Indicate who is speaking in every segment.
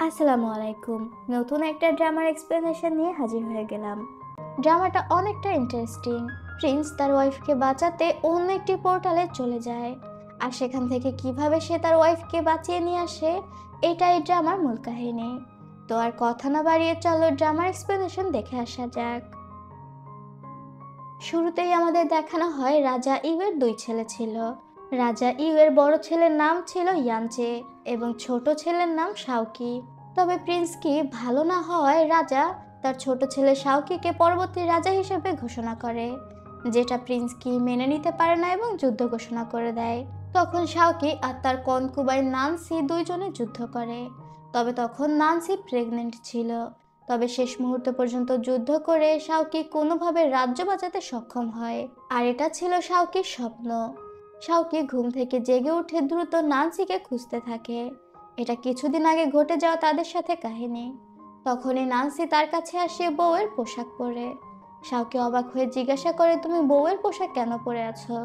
Speaker 1: আসসালামু আলাইকুম। নতুন একটা ড্রামার এক্সপ্লেনেশন নিয়ে হাজির হয়ে গেলাম। ড্রামাটা অনেকটা ইন্টারেস্টিং। প্রিন্স তার ওয়াইফকে বাঁচাতে অন্য একটি পোর্টালে চলে যায়, আর সেখান থেকে কিভাবে সে তার ওয়াইফকে বাঁচিয়ে নিয়ে আসে, এটাই ড্রামার মূল কাহিনী। তো আর কথা না বাড়িয়ে চলো ড্রামার এক্সপ্লেনেশন দেখে আসা যাক। শুরুতেই আমাদের দেখানো হয় রাজা ইউয়ের দুই ছেলে ছিল। রাজা ইউয়ের বড় ছেলের নাম ছিল ইয়ানচে এবং ছোট ছেলের নাম শাওকি। তবে প্রিন্স কি ভালো না হওয়ায় রাজা তার ছোট ছেলে শাওকিকে পরবর্তী রাজা হিসেবে ঘোষণা করে, যেটা প্রিন্স কি মেনে নিতে পারে না এবং যুদ্ধ ঘোষণা করে দেয়। তখন শাওকি আর তার কনকুবাইন নানসি দুইজনে যুদ্ধ করে। তবে তখন নানসি প্রেগনেন্ট ছিল। তবে শেষ মুহূর্ত পর্যন্ত যুদ্ধ করে শাওকি কোনোভাবে রাজ্য বাঁচাতে সক্ষম হয়, আর এটা ছিল শাওকির স্বপ্ন। শাওকি ঘুম থেকে জেগে উঠে দ্রুত নানসিকে খুঁজতে থাকে। এটা কিছুদিন আগে ঘটে যাওয়া তাদের সাথে কাহিনী। তখনই নানসি তার কাছে আসে বউয়ের পোশাক পরে। শাওকি অবাক হয়ে জিজ্ঞাসা করে, তুমি বউয়ের পোশাক কেন পরে আছো?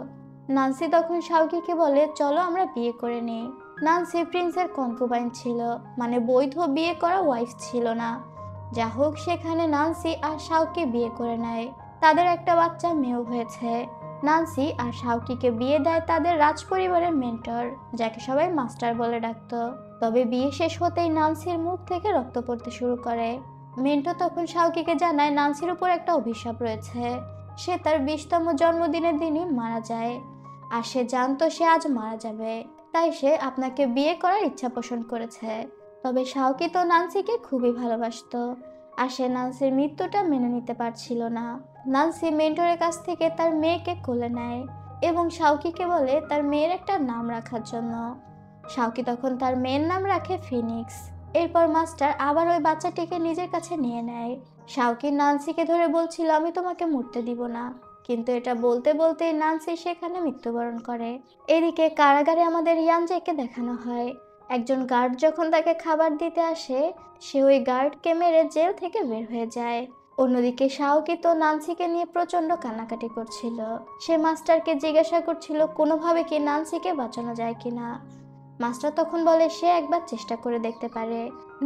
Speaker 1: নানসি তখন শাওকিকে বলে, চলো আমরা বিয়ে করে নিই। নানসি প্রিন্সের কনকুবাইন ছিল, মানে বৈধ বিয়ে করা ওয়াইফ ছিল না। যা হোক, সেখানে নানসি আর শাওকি বিয়ে করে নেয়। তাদের একটা বাচ্চা মেয়েও হয়েছে। নানসি আর শাওকিকে বিয়ে দেয় তাদের রাজপরিবারের মেন্টর, যাকে সবাই মাস্টার বলে ডাকতো। তবে বিয়ে শেষ হতেই নানসির মুখ থেকে রক্ত পড়তে শুরু করে। মেন্টর তখন শাওকিকে জানায় নানসির উপর একটা অভিশাপ রয়েছে। সে তার 20তম জন্মদিনের দিনই মারা যায়, আর সে জানতো সে আজ মারা যাবে। তাই সে আপনাকে বিয়ে করার ইচ্ছা পোষণ করেছে। তবে শাওকি তো নানসিকে খুবই ভালোবাসতো, আর সে নানসির মৃত্যুটা মেনে নিতে পারছিল না। নানসি মেন্টরের কাছ থেকে তার মেয়েকে কোলে নেয় এবং শাওকিকে বলে তার মেয়ের একটা নাম রাখার জন্য। শাওকি তখন তার মেয়ের নাম রাখে ফিনিক্স। এরপর মাস্টার আবার ওই বাচ্চাটিকে নিজের কাছে নিয়ে নেয়। শাওকি নানসিকে ধরে বলছিল, আমি তোমাকে মরতে দিব না, কিন্তু এটা বলতে বলতে নানসি সেখানে মৃত্যুবরণ করে। এদিকে কারাগারে আমাদের ইয়ানজেকে দেখানো হয়। একজন গার্ড যখন তাকে খাবার দিতে আসে, সে ওই গার্ডকে মেরে জেল থেকে বের হয়ে যায়। অন্যদিকে শাওকি তো নানসিকে নিয়ে প্রচন্ড কান্নাকাটি করছিল। সে মাস্টারকে জিজ্ঞাসা করছিল কোনোভাবে কি নানসিকে বাঁচানো যায় কিনা। মাস্টার তখন বলে সে একবার চেষ্টা করে দেখতে পারে।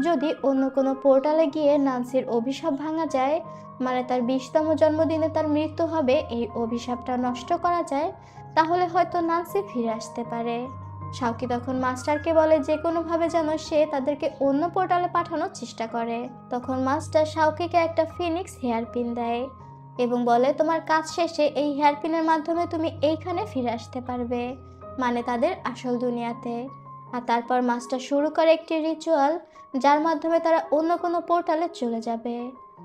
Speaker 1: যদি অন্য কোনো পোর্টালে গিয়ে নানসির অভিশাপ ভাঙা যায়, মানে তার 20তম জন্মদিনে তার মৃত্যু হবে, এই অভিশাপটা নষ্ট করা যায়, তাহলে হয়তো নানসি ফিরে আসতে পারে। শাওকি তখন মাস্টারকে বলে যে কোনোভাবে যেন সে তাদেরকে অন্য পোর্টালে পাঠানোর চেষ্টা করে। তখন মাস্টার শাওকিকে একটা ফিনিক্স হেয়ার পিন দেয় এবং বলে, তোমার কাজ শেষে এই হেয়ার পিনের মাধ্যমে তুমি এইখানে ফিরে আসতে পারবে, মানে তাদের আসল দুনিয়াতে। আর তারপর মাস্টার শুরু করে একটি রিচুয়াল, যার মাধ্যমে তারা অন্য কোনো পোর্টালে চলে যাবে।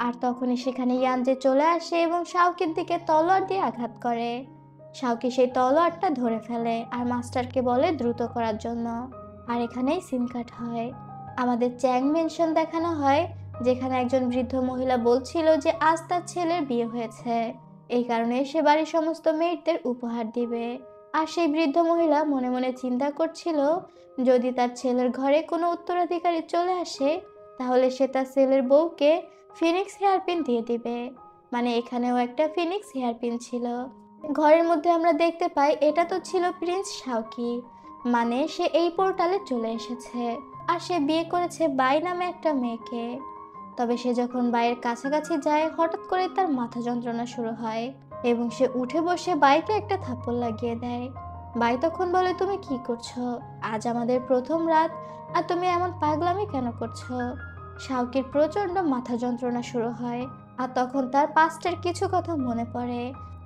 Speaker 1: আর তখনই সেখানে ইয়ানজে চলে আসে এবং শাওকির দিকে তলোয়ার দিয়ে আঘাত করে। শাওকি সেই তলোয়ারটা ধরে ফেলে আর মাস্টারকে বলে দ্রুত করার জন্য। আর এখানেই সিন কাট হয়। আমাদের চ্যাং মেনশন দেখানো হয়, যেখানে একজন বৃদ্ধ মহিলা বলছিল যে আজ তার ছেলের বিয়ে হয়েছে, এই কারণে সে বাড়ির সমস্ত মেয়েদের উপহার দিবে। আর সেই বৃদ্ধ মহিলা মনে মনে চিন্তা করছিল, যদি তার ছেলের ঘরে কোনো উত্তরাধিকারী চলে আসে, তাহলে সে তার ছেলের বউকে ফিনিক্স হেয়ারপিন দিয়ে দিবে। মানে এখানেও একটা ফিনিক্স হেয়ারপিন ছিল। ঘরের মধ্যে আমরা দেখতে পাই এটা তো ছিল প্রিন্স শাওকি, মানে সে এই পোর্টালে চলে এসেছে। আর সে বিয়ে করেছে বাই নামে একটা মেয়েকে। তবে সে যখন বাইয়ের কাছাকাছি যায়, হঠাৎ করে তার মাথা যন্ত্রণা শুরু হয় এবং সে উঠে বসে বাইকে একটা থাপ্পড় লাগিয়ে দেয়। বাই তখন বলে, তুমি কি করছো? আজ আমাদের প্রথম রাত, আর তুমি এমন পাগলামি কেন করছো? শাওকির প্রচন্ড মাথা যন্ত্রণা শুরু হয়, আর তখন তার পাস্টের কিছু কথা মনে পড়ে,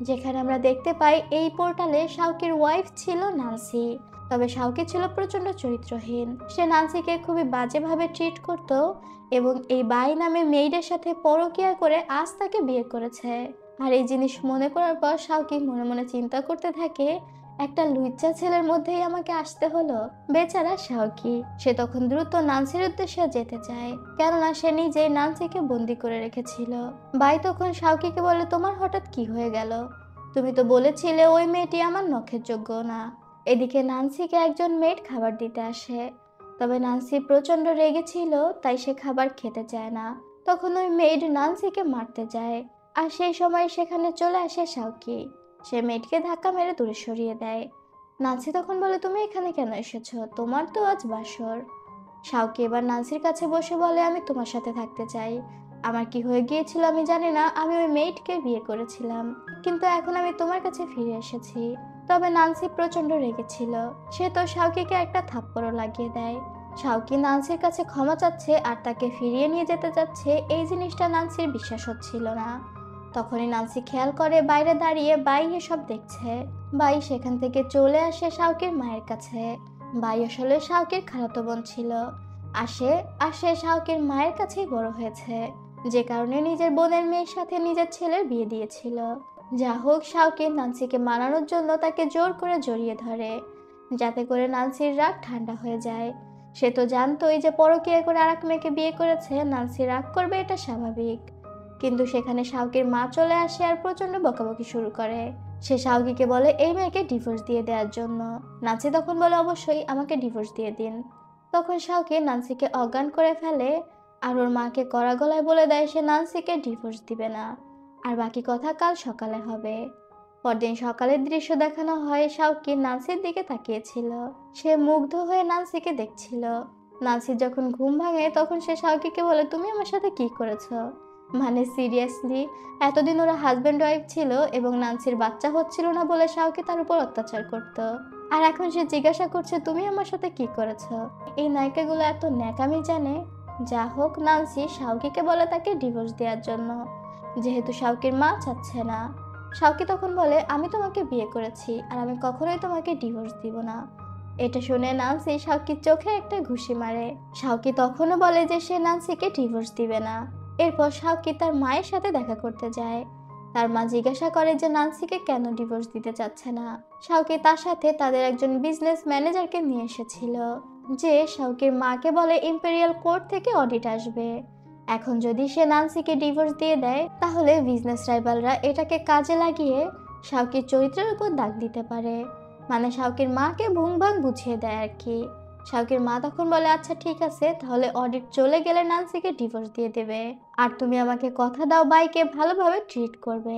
Speaker 1: যেখানে আমরা দেখতে পাই এই পোর্টালে শাওকির ওয়াইফ ছিল নানসি। তবে শাওকি ছিল প্রচন্ড চরিত্রহীন। সে নানসিকে খুবই বাজেভাবে ট্রিট করত এবং এই বাই নামে মেয়েদের সাথে পরকীয়া করে আজ তাকে বিয়ে করেছে। আর এই জিনিস মনে করার পর শাওকি মনে মনে চিন্তা করতে থাকে, একটা লুচ্চা ছেলের মধ্যেই আমাকে আসতে হলো। বেচারা শাওকি। সে তখন দ্রুত নানসির উদ্দেশ্যে যেতে চায়, কেননা সে নিজেই নানসিকে বন্দি করে রেখেছিল। বাই তখন শাওকিকে বলে, তোমার হঠাৎ কি হয়ে গেল? তুমি তো বলেছিলে ওই মেয়েটি আমার নখের যোগ্য না। এদিকে নানসিকে একজন মেয়েট খাবার দিতে আসে। তবে নানসি প্রচন্ড রেগে ছিল, তাই সে খাবার খেতে চায় না। তখন ওই মেয়েড নানসিকে মারতে যায়, আর সেই সময় সেখানে চলে আসে শাওকি। সে মেয়েটকে ধাক্কা মেরে দূরে সরিয়ে দেয়। নানসি তখন বলে, তুমি এখানে কেন এসেছো? তোমার তো আজ বাসর। শাওকি এবার নান্সির কাছে বসে বলে, আমি তোমার সাথে থাকতে চাই। আমার কি হয়ে গিয়েছিল আমি জানি না, আমি ওই মেয়েটকে বিয়ে করেছিলাম, কিন্তু এখন আমি তোমার কাছে ফিরে এসেছি। তবে নান্সি প্রচন্ড রেগেছিল। সে তো শাওকিকে একটা থাপ্পড়ও লাগিয়ে দেয়। শাওকি নান্সির কাছে ক্ষমা চাচ্ছে আর তাকে ফিরিয়ে নিয়ে যেতে চাচ্ছে, এই জিনিসটা নান্সির বিশ্বাস হচ্ছিল না। তখনই নান্সি খেয়াল করে বাইরে দাঁড়িয়ে বাই এসব দেখছে। বাই সেখান থেকে চলে আসে শাওকির মায়ের কাছে। বাই আসলে শাওকির খালাতো বোন ছিল। আসে আসে শাওকির মায়ের কাছেই বড় হয়েছে, যে কারণে নিজের বোনের মেয়ের সাথে নিজের ছেলের বিয়ে দিয়েছিল। যা হোক, শাওকি নান্সিকে মানানোর জন্য তাকে জোর করে জড়িয়ে ধরে, যাতে করে নান্সির রাগ ঠান্ডা হয়ে যায়। সে তো জানতোই যে পরকীয়া করে আরেক মেয়েকে বিয়ে করেছে, নান্সি রাগ করবে, এটা স্বাভাবিক। কিন্তু সেখানে শাওকির মা চলে আসে আর প্রচন্ড বকাবকি শুরু করে। সে শাওকিকে বলে এই মেয়েকে ডিভোর্স দিয়ে দেওয়ার জন্য। নান্সি তখন বলে, অবশ্যই আমাকে ডিভোর্স দিয়ে দিন। তখন শাওকি নান্সিকে অজ্ঞান করে ফেলে আর ওর মাকে কড়া গলায় বলে দেয় সে নান্সিকে ডিভোর্স দিবে না, আর বাকি কথা কাল সকালে হবে। পরদিন সকালের দৃশ্য দেখানো হয়। শাওকি নান্সির দিকে তাকিয়েছিল, সে মুগ্ধ হয়ে নান্সিকে দেখছিল। নান্সির যখন ঘুম ভাঙে তখন সে শাওকিকে বলে, তুমি আমার সাথে কি করেছো? মানে সিরিয়াসলি, এতদিন ওরা হাজব্যান্ড ওয়াইফ ছিল এবং নান্সির বাচ্চা হচ্ছিল না বলে শাওকি তার উপর অত্যাচার করত, আর এখন সে জিজ্ঞাসা করছে তুমি আমার সাথে কি করেছো? এই নায়িকাগুলো এত ন্যাকামি জানে। যা হোক, নান্সি শাওকিকে বলে তাকে ডিভোর্স দেওয়ার জন্য, যেহেতু শাওকির মা চাচ্ছে না। শাওকি তখন বলে, আমি তোমাকে বিয়ে করেছি আর আমি কখনোই তোমাকে ডিভোর্স দিব না। এটা শুনে নান্সি শাওকির চোখে একটা ঘুষি মারে। শাওকি তখনও বলে যে সে নান্সিকে ডিভোর্স দিবে না। এরপর শাওকি তার মায়ের সাথে দেখা করতে যায়। তার মা জিজ্ঞাসা করে যে নান্সিকে কেন ডিভোর্স দিতে চাচ্ছে না। শাওকি তার সাথে তাদের একজন বিজনেস ম্যানেজারকে নিয়ে এসেছিল, যে শাওকির মাকে বলে ইম্পেরিয়াল কোর্ট থেকে অডিট আসবে। এখন যদি সে নান্সিকে ডিভোর্স দিয়ে দেয় তাহলে বিজনেস রাইভালরা এটাকে কাজে লাগিয়ে শাওকির চরিত্রের উপর দাগ দিতে পারে, মানে শাওকির মাকে ভুং ভাং বুঝিয়ে দেয় আর কি। শাওকির মা তখন বলে, আচ্ছা ঠিক আছে, তাহলে অডিট চলে গেলে নান্সিকে ডিভোর্স দিয়ে দেবে, আর তুমি আমাকে কথা দাও বাইকে ভালোভাবে ট্রিট করবে।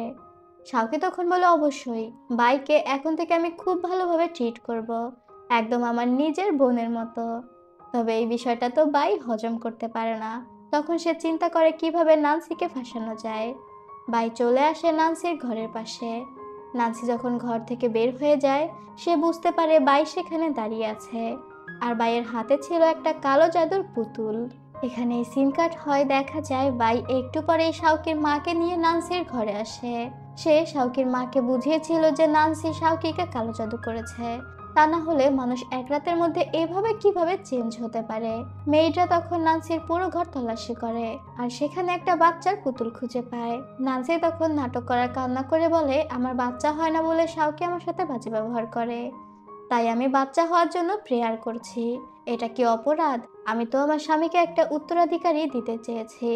Speaker 1: শাওকি তখন বলে, অবশ্যই, বাইকে এখন থেকে আমি খুব ভালোভাবে ট্রিট করব, একদম আমার নিজের বোনের মতো। তবে এই বিষয়টা তো বাই হজম করতে পারে না। তখন সে চিন্তা করে কিভাবে নান্সিকে ফাঁসানো যায়। বাই চলে আসে নান্সির ঘরের পাশে। নান্সি যখন ঘর থেকে বের হয়ে যায় সে বুঝতে পারে বাই সেখানে দাঁড়িয়ে আছে, আর বাইয়ের হাতে ছিল একটা কালো জাদুর পুতুল। এখানে সিন কাট হয়, দেখা যায় বাই একটু পরেই শাওকির মাকে নিয়ে নান্সির ঘরে আসে। সে শাওকির মাকে বুঝিয়েছিল যে নান্সি শাওকিকে কালো জাদু করেছে, তা না হলে মানুষ এক রাতের মধ্যে এভাবে কিভাবে চেঞ্জ হতে পারে। মেয়েটা তখন নান্সির পুরো ঘর তল্লাশি করে আর সেখানে একটা বাচ্চার পুতুল খুঁজে পায়। নান্সি তখন নাটক করার কান্না করে বলে, আমার বাচ্চা হয় না বলে শাওকি আমার সাথে বাজে ব্যবহার করে, তাই আমি বাচ্চা হওয়ার জন্য প্রেয়ার করছি। এটা কি অপরাধ? আমি তো আমার স্বামীকে একটা উত্তরাধিকারী দিতে চেয়েছি।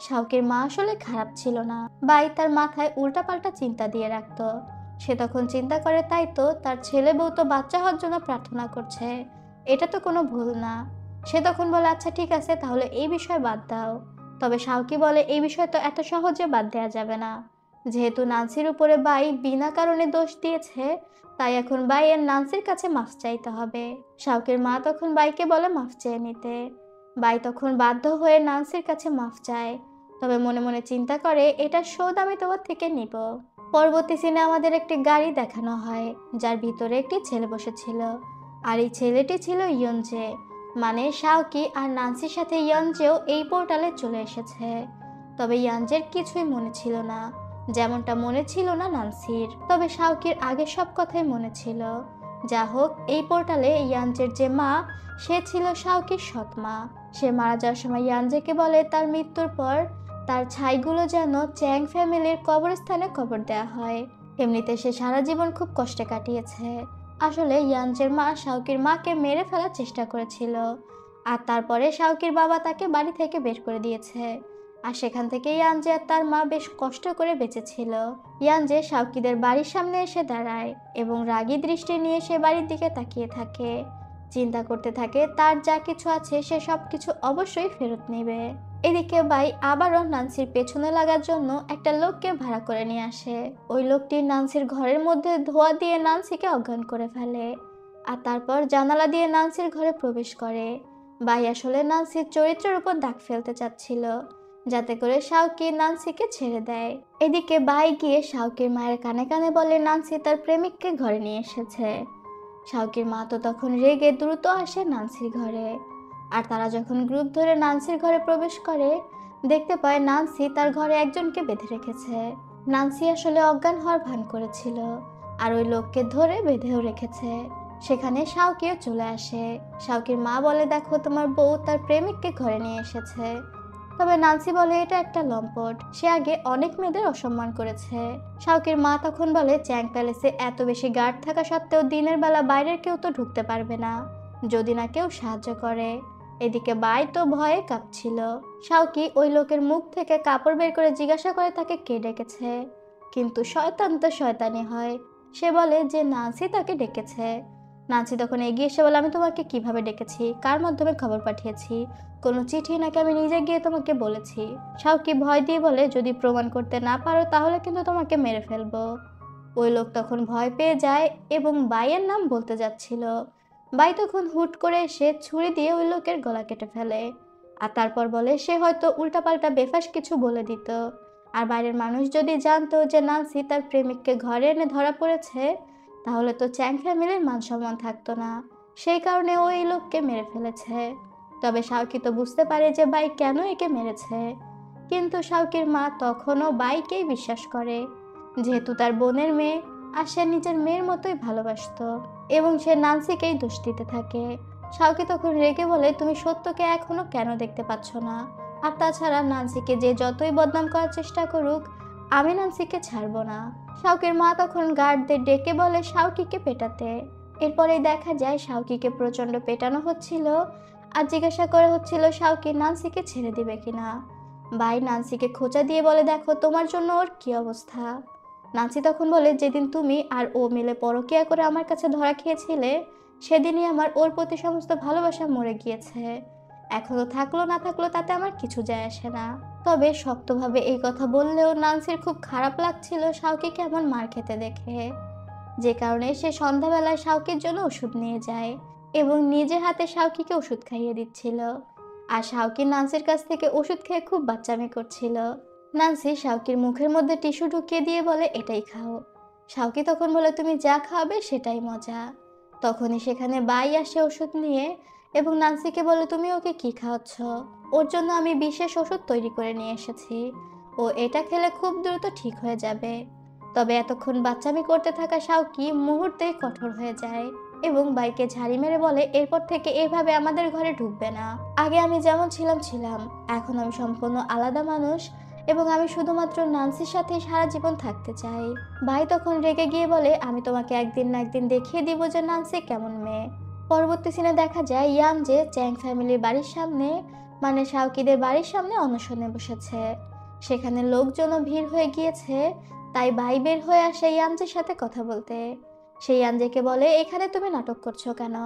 Speaker 1: শাওকির মা আসলে খারাপ ছিল না, বাই তার মাথায় উল্টাপাল্টা চিন্তা দিয়ে রাখতো। সে তখন চিন্তা করে, তাই তো, তার ছেলে বউ তো বাচ্চা হওয়ার জন্য প্রার্থনা করছে, এটা তো কোনো ভুল না। সে তখন বলে, আচ্ছা ঠিক আছে, তাহলে এই বিষয় বাদ দাও। তবে শাওকি বলে, এই বিষয় তো এত সহজে বাদ দেওয়া যাবে না, যেহেতু নান্সির উপরে বাই বিনা কারণে দোষ দিয়েছে, তাই এখন বাইয়ের নান্সির কাছে মাফ চাইতে হবে। শাওকির মা তখন বাইকে বলে মাফ চেয়ে নিতে। বাই তখন বাধ্য হয়ে নান্সির কাছে মাফ চায়, তবে মনে মনে চিন্তা করে এটা শোধ আমি তোমার থেকে নিব। পরবর্তী সিনে আমাদের একটি গাড়ি দেখানো হয়, যার ভিতরে একটি ছেলে বসেছিল, আর এই ছেলেটি ছিল ইয়নজে। মানে শাওকি আর নান্সির সাথে ইয়নজেও এই পোর্টালে চলে এসেছে। তবে ইয়ানজের কিছুই মনে ছিল না, যেমনটা মনে ছিল না নান্সির। তবে শাওকির আগে সব কথাই মনে ছিল। যা হোক, এই পোর্টালে ইয়ানজের যে মা, সে ছিল শাওকির সৎ মা। সে মারা যাওয়ার সময় ইয়ানজেকে বলে তার মৃত্যুর পর তার ছাইগুলো যেন চ্যাং ফ্যামিলির কবরস্থানে কবর দেওয়া হয়। এমনিতে সে সারা জীবন খুব কষ্টে কাটিয়েছে। আসলে ইয়ানজের মা শাওকির মাকে মেরে ফেলার চেষ্টা করেছিল, আর তারপরে শাওকির বাবা তাকে বাড়ি থেকে বের করে দিয়েছে, আর সেখান থেকে ইয়ানজে আর তার মা বেশ কষ্ট করে বেঁচেছিল। ইয়ানজে শাওকিদের বাড়ির সামনে এসে দাঁড়ায় এবং রাগী দৃষ্টি নিয়ে সে বাড়ির দিকে তাকিয়ে থাকে, চিন্তা করতে থাকে তার যা কিছু আছে সে সব কিছু অবশ্যই ফেরত নেবে। এদিকে বাই আবারও নান্সির পেছনে লাগার জন্য একটা লোককে ভাড়া করে নিয়ে আসে। ওই লোকটি নান্সির ঘরের মধ্যে ধোঁয়া দিয়ে নান্সিকে অজ্ঞান করে ফেলে, আর তারপর জানালা দিয়ে নান্সির ঘরে প্রবেশ করে। বাই আসলে নান্সির চরিত্রের উপর দাগ ফেলতে চাচ্ছিল, যাতে করে শাওকি নান্সিকে ছেড়ে দেয়। এদিকে বাই গিয়ে শাওকির মায়ের কানে কানে বলে নান্সি তার প্রেমিককে ঘরে নিয়ে এসেছে। শাওকির মা তো তখন রেগে দ্রুত আসে নান্সির ঘরে। আর তারা যখন গ্রুপ ধরে নান্সির ঘরে প্রবেশ করে, দেখতে পায় নান্সি তার ঘরে একজনকে বেঁধে রেখেছে। নান্সি আসলে অজ্ঞান হওয়ার ভান করেছিল, আর ওই লোককে ধরে বেঁধেও রেখেছে। সেখানে শাওকিও চলে আসে। শাওকির মা বলে, দেখো তোমার বউ তার প্রেমিককে ঘরে নিয়ে এসেছে। তবে নান্সি বলে এটা একটা লম্পট, সে আগে অনেক মেয়েদের অসম্মান করেছে। শাওকির মা তখন বলে চ্যাং প্যালেসে এত বেশি গার্ড থাকা সত্ত্বেও দিনের বেলা বাইরের কেউ তো ঢুকতে পারবে না, যদি না কেউ সাহায্য করে। এদিকে বাই তো ভয়ে কাঁপছিল। শাওকি ওই লোকের মুখ থেকে কাপড় বের করে জিজ্ঞাসা করে তাকে কে ডেকেছে, কিন্তু শয়তান তো শয়তানি হয়। সে বলে যে নান্সি তাকে ডেকেছে। নান্সি তখন এগিয়ে এসে বলে, আমি তোমাকে কিভাবে ডেকেছি, কার মাধ্যমে খবর পাঠিয়েছি, কোনো চিঠি নাকি আমি নিজে গিয়ে তোমাকে বলেছি? শাওকি ভয় দিয়ে বলে, যদি প্রমাণ করতে না পারো তাহলে কিন্তু তোমাকে মেরে ফেলবো। ওই লোক তখন ভয় পেয়ে যায় এবং বাইয়ের নাম বলতে যাচ্ছিল। বাই তখন হুট করে এসে ছুরি দিয়ে ওই লোকের গলা কেটে ফেলে। আর তারপর বলে সে হয়তো উল্টাপাল্টা বেফাস কিছু বলে দিত, আর বাইরের মানুষ যদি জানতো যে নান্সি তার প্রেমিককে ঘরে এনে ধরা পড়েছে, তাহলে তো চ্যাং ফ্যামিলির মান সম্মান থাকতো না। সেই কারণে ও এই লোককে মেরে ফেলেছে। তবে শাওকি তো বুঝতে পারে যে বাই কেন একে মেরেছে, কিন্তু শাওকির মা তখনও বাইকেই বিশ্বাস করে, যেহেতু তার বোনের মেয়ে, আর সে নিজের মেয়ের মতোই ভালোবাসতো, এবং সে নান্সিকেই দোষ দিতে থাকে। শাওকি তখন রেগে বলে, তুমি সত্যকে এখনো কেন দেখতে পাচ্ছ না? আর তাছাড়া নান্সিকে যে যতই বদনাম করার চেষ্টা করুক, আমি নান্সিকে ছাড়বো না। শাওকির মা তখন গার্ডদের ডেকে বলে শাওকিকে পেটাতে। এরপরেই দেখা যায় শাওকিকে প্রচন্ড পেটানো হচ্ছিল, আর জিজ্ঞাসা করা হচ্ছিল শাওকি নান্সিকে ছেড়ে দিবে কিনা। বাই নান্সিকে খোঁচা দিয়ে বলে, দেখো তোমার জন্য ওর কি অবস্থা। নান্সি তখন বলে, যেদিন তুমি আর ও মিলে পরকীয়া করে আমার কাছে ধরা খেয়েছিলে, সেদিনই আমার ওর প্রতি সমস্ত ভালোবাসা মরে গিয়েছে। এখনো থাকলো না থাকলো তাতে আমার কিছু যায় আসে না। তবে শক্তভাবে এই কথা বললেও নান্সির খুব খারাপ লাগছিল শাওকিকে এমন মার খেতে দেখে, যে কারণে সে সন্ধ্যাবেলায় শাওকির জন্য ওষুধ নিয়ে যায় এবং নিজে হাতে শাওকিকে ওষুধ খাইয়ে দিচ্ছিল। আর শাওকি নান্সির কাছ থেকে ওষুধ খেয়ে খুব বাচ্চামি করছিল। নান্সি শাওকির মুখের মধ্যে টিস্যু ঢুকিয়ে দিয়ে বলে, এটাই খাও। শাওকি তখন বলে, তুমি যা খাওয়াবে সেটাই মজা। তখনই সেখানে বাই আসে ওষুধ নিয়ে এবং নান্সিকে বলে, তুমি ওকে কি খাওয়াচ্ছ? ওর জন্য আমি বিশেষ ওষুধ তৈরি করে নিয়ে এসেছি, ও এটা খেলে খুব দ্রুত ঠিক হয়ে যাবে। তবে এতক্ষণ বাচ্চামি করতে থাকা শাওকি মুহূর্তেই কঠোর হয়ে যায় এবং বাইকে ঝাড়ি মেরে বলে, এরপর থেকে এইভাবে আমাদের ঘরে ঢুকবে না। আগে আমি যেমন ছিলাম, এখন আমি সম্পূর্ণ আলাদা মানুষ এবং আমি শুধুমাত্র নান্সির সাথে সারা জীবন থাকতে চাই। ভাই তখন রেগে গিয়ে বলে, আমি তোমাকে একদিন না একদিন দেখিয়ে দিব যে নান্সি কেমন মেয়ে। পরবর্তী সিনে দেখা যায় ইয়ান যে চ্যাং ফ্যামিলির বাড়ির সামনে, মানে শাওকিদের বাড়ির সামনে অনশনে বসেছে। সেখানে লোকজনও ভিড় হয়ে গিয়েছে, তাই ভাই বের হয়ে আসে ইয়ানজের সাথে কথা বলতে। সেই ইয়ানজেকে বলে, এখানে তুমি নাটক করছো কেন?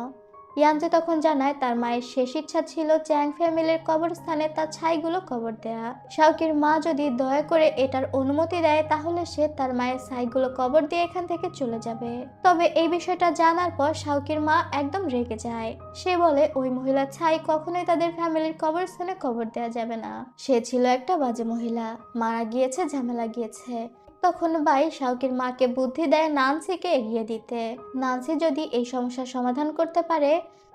Speaker 1: ইয়ানজে তখন জানায় তার মায়ের শেষ ইচ্ছা ছিল চ্যাং ফ্যামিলির কবরস্থানে তার ছাইগুলো কবর দেয়া। শাওকির মা যদি দয়া করে এটার অনুমতি দেয়, তাহলে সে তার মায়ের ছাইগুলো কবর দিয়ে এখান থেকে চলে যাবে। তবে এই বিষয়টা জানার পর শাওকির মা একদম রেগে যায়। সে বলে, ওই মহিলার ছাই কখনোই তাদের ফ্যামিলির কবরস্থানে কবর দেওয়া যাবে না। সে ছিল একটা বাজে মহিলা, মারা গিয়েছে, ঝামেলা গিয়েছে। তখন ভাই শাওকির মাকে বুদ্ধি দেয় নান্সিকে এগিয়ে দিতে। নান্সি যদি এই সমস্যার সমাধান করতে পারে,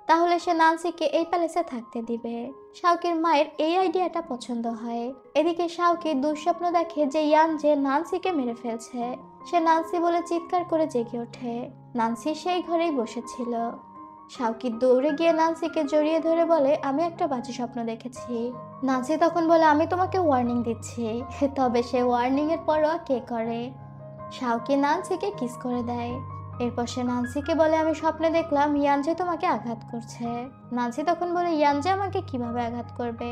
Speaker 1: তাহলে সে নান্সিকে এই প্যালেসে থাকতে দিবে। শাওকির মায়ের এই আইডিয়াটা পছন্দ হয়। এদিকে শাওকি দুঃস্বপ্ন দেখে যে ইয়ান যে নান্সিকে মেরে ফেলছে। সে নান্সি বলে চিৎকার করে জেগে ওঠে। নান্সি সেই ঘরেই বসেছিল। শাওকি দৌড়ে গিয়ে নান্সিকে জড়িয়ে ধরে বলে, আমি একটা বাজে স্বপ্ন দেখেছি। নান্সি তখন বলে, আমি তোমাকে ওয়ার্নিং দিচ্ছি। তবে সে ওয়ার্নিং এর পরোয়া কে করে? শাওকি নান্সিকে কিস করে দেয়। এরপর সে নান্সিকে বলে, আমি স্বপ্নে দেখলাম ইয়ানজে তোমাকে আঘাত করছে। নান্সি তখন বলে, ইয়ানজে আমাকে কিভাবে আঘাত করবে?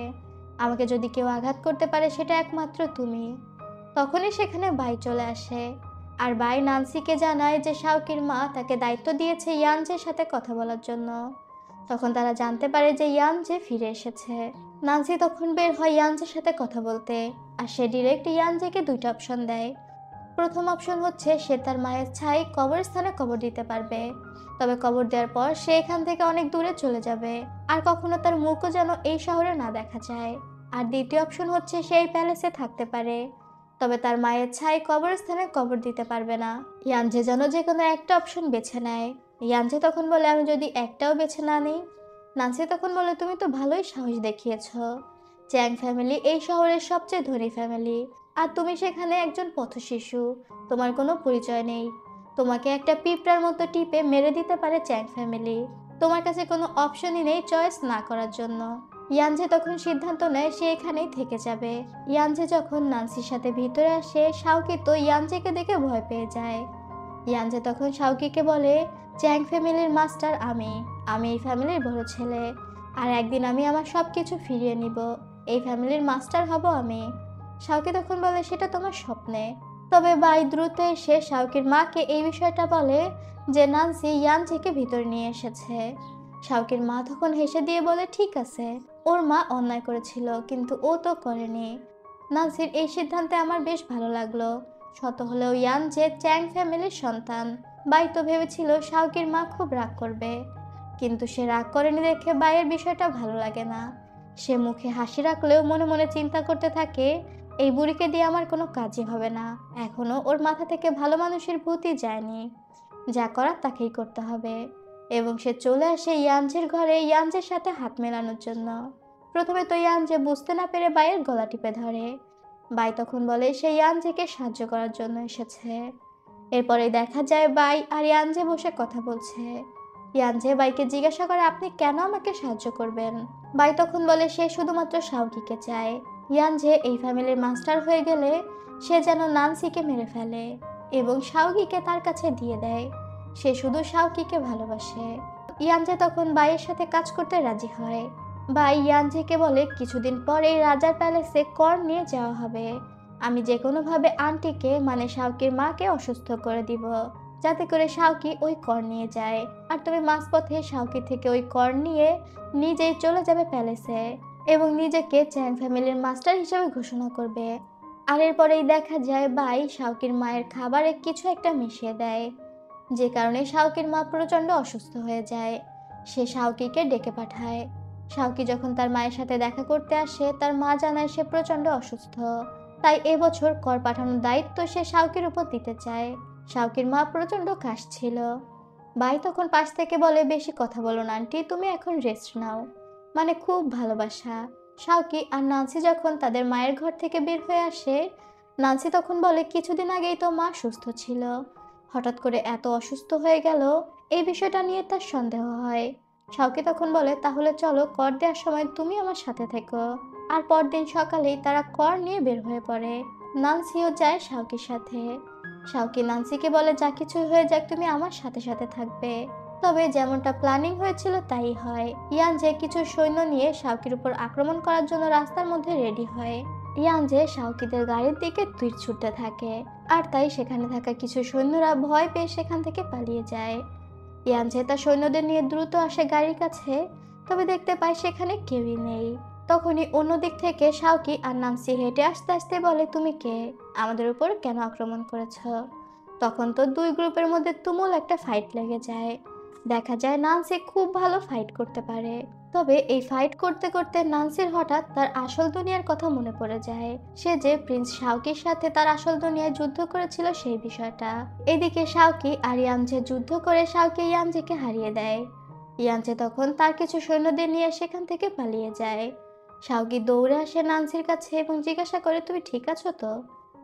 Speaker 1: আমাকে যদি কেউ আঘাত করতে পারে সেটা একমাত্র তুমি। তখনই সেখানে বাই চলে আসে, আর বাই নান্সিকে জানায় যে শাওকির মা তাকে দায়িত্ব দিয়েছে ইয়ানজের সাথে কথা বলার জন্য। তখন তারা জানতে পারে যে ইয়ানজে ফিরে এসেছে। নান্সি তখন বের হয় ইয়ানজের সাথে কথা বলতে, আর সে ডিরেক্ট ইয়ানজেকে দুইটা অপশন দেয়। প্রথম অপশন হচ্ছে সে তার মায়ের ছাই কবরস্থানে কবর দিতে পারবে, তবে কবর দেওয়ার পর সে এখান থেকে অনেক দূরে চলে যাবে, আর কখনো তার মুখও যেন এই শহরে না দেখা যায়। আর দ্বিতীয় অপশন হচ্ছে সেই প্যালেসে থাকতে পারে, তবে তার মায়ের ছাই কবরস্থানে কবর দিতে পারবে না। ইয়ানজে যেন যে কোনো একটা অপশন বেছে নেয়। ইয়ানজে তখন বলে, আমি যদি একটাও বেছে না নিই? নানসি তখন বলে, তুমি তো ভালোই সাহস দেখিয়েছ। চ্যাং ফ্যামিলি এই শহরের সবচেয়ে ধনী ফ্যামিলি, আর তুমি সেখানে একজন পথশিশু। তোমার কোনো পরিচয় নেই। তোমাকে একটা পিঁপড়ার মতো টিপে মেরে দিতে পারে চ্যাং ফ্যামিলি। তোমার কাছে কোনো অপশনই নেই চয়েস না করার জন্য। ইয়ানজে তখন সিদ্ধান্ত নেয় সে এখানেই থেকে যাবে। ইয়ানজে যখন নানসির সাথে ভিতরে আসে, শাওকি তো ইয়ানজেকে দেখে ভয় পেয়ে যায়। ইয়ানজে তখন শাওকিকে বলে, চ্যাং ফ্যামিলির মাস্টার আমি এই ফ্যামিলির বড় ছেলে, আর একদিন আমি আমার সব কিছু ফিরিয়ে নিব। এই ফ্যামিলির মাস্টার হব আমি। শাওকি তখন বলে, সেটা তোমার স্বপ্নে। তবে বাই দ্রুত এসে শাওকির মাকে এই বিষয়টা বলে যে নানসি ইয়ানজেকে ভিতরে নিয়ে এসেছে। শাওকির মা তখন হেসে দিয়ে বলে, ঠিক আছে, ওর মা অন্যায় করেছিল, কিন্তু ও তো করেনি। নানসির এই সিদ্ধান্তে আমার বেশ ভালো লাগলো। শত হলেও ইয়ানজে চ্যাং ফ্যামিলির সন্তান। বাই তো ভেবেছিল শাওকির মা খুব রাগ করবে, কিন্তু সে রাগ করেনি দেখে বাইয়ের বিষয়টা ভালো লাগে না। সে মুখে হাসি রাখলেও মনে মনে চিন্তা করতে থাকে, এই বুড়িকে দিয়ে আমার কোনো কাজই হবে না। এখনো ওর মাথা থেকে ভালো মানুষের ভূতই যায়নি। যা করার তাকেই করতে হবে। এবং সে চলে আসে ইয়ানজের ঘরে ইয়ানজের সাথে হাত মেলানোর জন্য। প্রথমে তো ইয়ানজে বুঝতে না পেরে বাইয়ের গলা টিপে ধরে। বাই তখন বলে সে ইয়ানজেকে সাহায্য করার জন্য এসেছে। এরপরে দেখা যায় বাই আর ইয়ানজে বসে কথা বলছে। ইয়ানজে বাইকে জিজ্ঞাসা করে, আপনি কেন আমাকে সাহায্য করবেন? বাই তখন বলে সে শুধুমাত্র শাওকিকে চায়। ইয়ানজে এই ফ্যামিলির মাস্টার হয়ে গেলে সে যেন নানসিকে মেরে ফেলে এবং শাওকিকে তার কাছে দিয়ে দেয়। সে শুধু শাওকিকে ভালোবাসে। ইয়ানজে তখন বাইয়ের সাথে কাজ করতে রাজি হয়। বাই ইয়ানজেকে বলে, কিছুদিন পরে রাজার প্যালেসে কর নিয়ে যাওয়া হবে। আমি যে কোনোভাবে আন্টিকে মানে শাওকির মাকে অসুস্থ করে দিব, যাতে করে শাওকি ওই কর নিয়ে যায়। আর তুমি মাঝপথে শাওকি থেকে ওই কর নিয়ে নিজেই চলে যাবে প্যালেসে এবং নিজেকে চ্যাং ফ্যামিলির মাস্টার হিসেবে ঘোষণা করবে। আর এরপরেই দেখা যায় বাই শাওকির মায়ের খাবারে কিছু একটা মিশিয়ে দেয়, যে কারণে শাওকির মা প্রচণ্ড অসুস্থ হয়ে যায়। সে শাওকিকে ডেকে পাঠায়। শাওকি যখন তার মায়ের সাথে দেখা করতে আসে, তার মা জানায় সে প্রচণ্ড অসুস্থ, তাই এবছর কর পাঠানোর দায়িত্ব সে শাওকির উপর দিতে চায়। শাওকির মা প্রচণ্ড কাশছিল। বাই তখন পাশ থেকে বলে, বেশি কথা বলো না আন্টি, তুমি এখন রেস্ট নাও। মানে খুব ভালোবাসা। শাওকি আর নান্সি যখন তাদের মায়ের ঘর থেকে বের হয়ে আসে, নান্সি তখন বলে, কিছুদিন আগেই তো মা সুস্থ ছিল, হঠাৎ করে এত অসুস্থ হয়ে গেল, এই বিষয়টা নিয়ে তার সন্দেহ হয়। শাওকি তখন বলে, তাহলে চলো কর দেওয়ার সময় তুমি আমার সাথে থেকো। আর পরদিন সকালেই তারা কর নিয়ে বের হয়ে পড়ে। নান্সিও যায় শাওকির সাথে। শাওকি নান্সিকে বলে, যা কিছুই হয়ে যাক তুমি আমার সাথে সাথে থাকবে। তবে যেমনটা প্ল্যানিং হয়েছিল তাই হয়। ইয়ানজে কিছু সৈন্য নিয়ে শাওকির উপর আক্রমণ করার জন্য রাস্তার মধ্যে রেডি হয়। ইয়ানজে শাওকিদের গাড়ির দিকে তীর ছুটতে থাকে, আর তাই সেখানে থাকা কিছু সৈন্যরা ভয় পেয়ে সেখান থেকে পালিয়ে যায়। ইয়ানজে তার সৈন্যদের নিয়ে দ্রুত আসে গাড়ির কাছে, তবে দেখতে পায় সেখানে কেউই নেই। তখনই অন্য দিক থেকে শাওকি আর নানসি হেঁটে আসতে আসতে বলে, তুমি কে? আমাদের উপর কেন আক্রমণ করেছ? তখন তো দুই গ্রুপের মধ্যে তুমুল একটা ফাইট লেগে যায়। দেখা যায় নানসি খুব ভালো ফাইট করতে পারে। তবে এই ফাইট করতে করতে নানসির হঠাৎ তার আসল দুনিয়ার কথা মনে পড়ে যায়। সে যে প্রিন্স শাওকির সাথে তার আসল দুনিয়ায় যুদ্ধ করেছিল সেই বিষয়টা। এদিকে শাওকি আর ইয়ানজে যুদ্ধ করে শাওকি ইয়ানজেকে হারিয়ে দেয়। ইয়ানজে তখন তার কিছু সৈন্যদের নিয়ে সেখান থেকে পালিয়ে যায়। শাওকি দৌড়ে আসে নানসির কাছে এবং জিজ্ঞাসা করে, তুমি ঠিক আছো তো?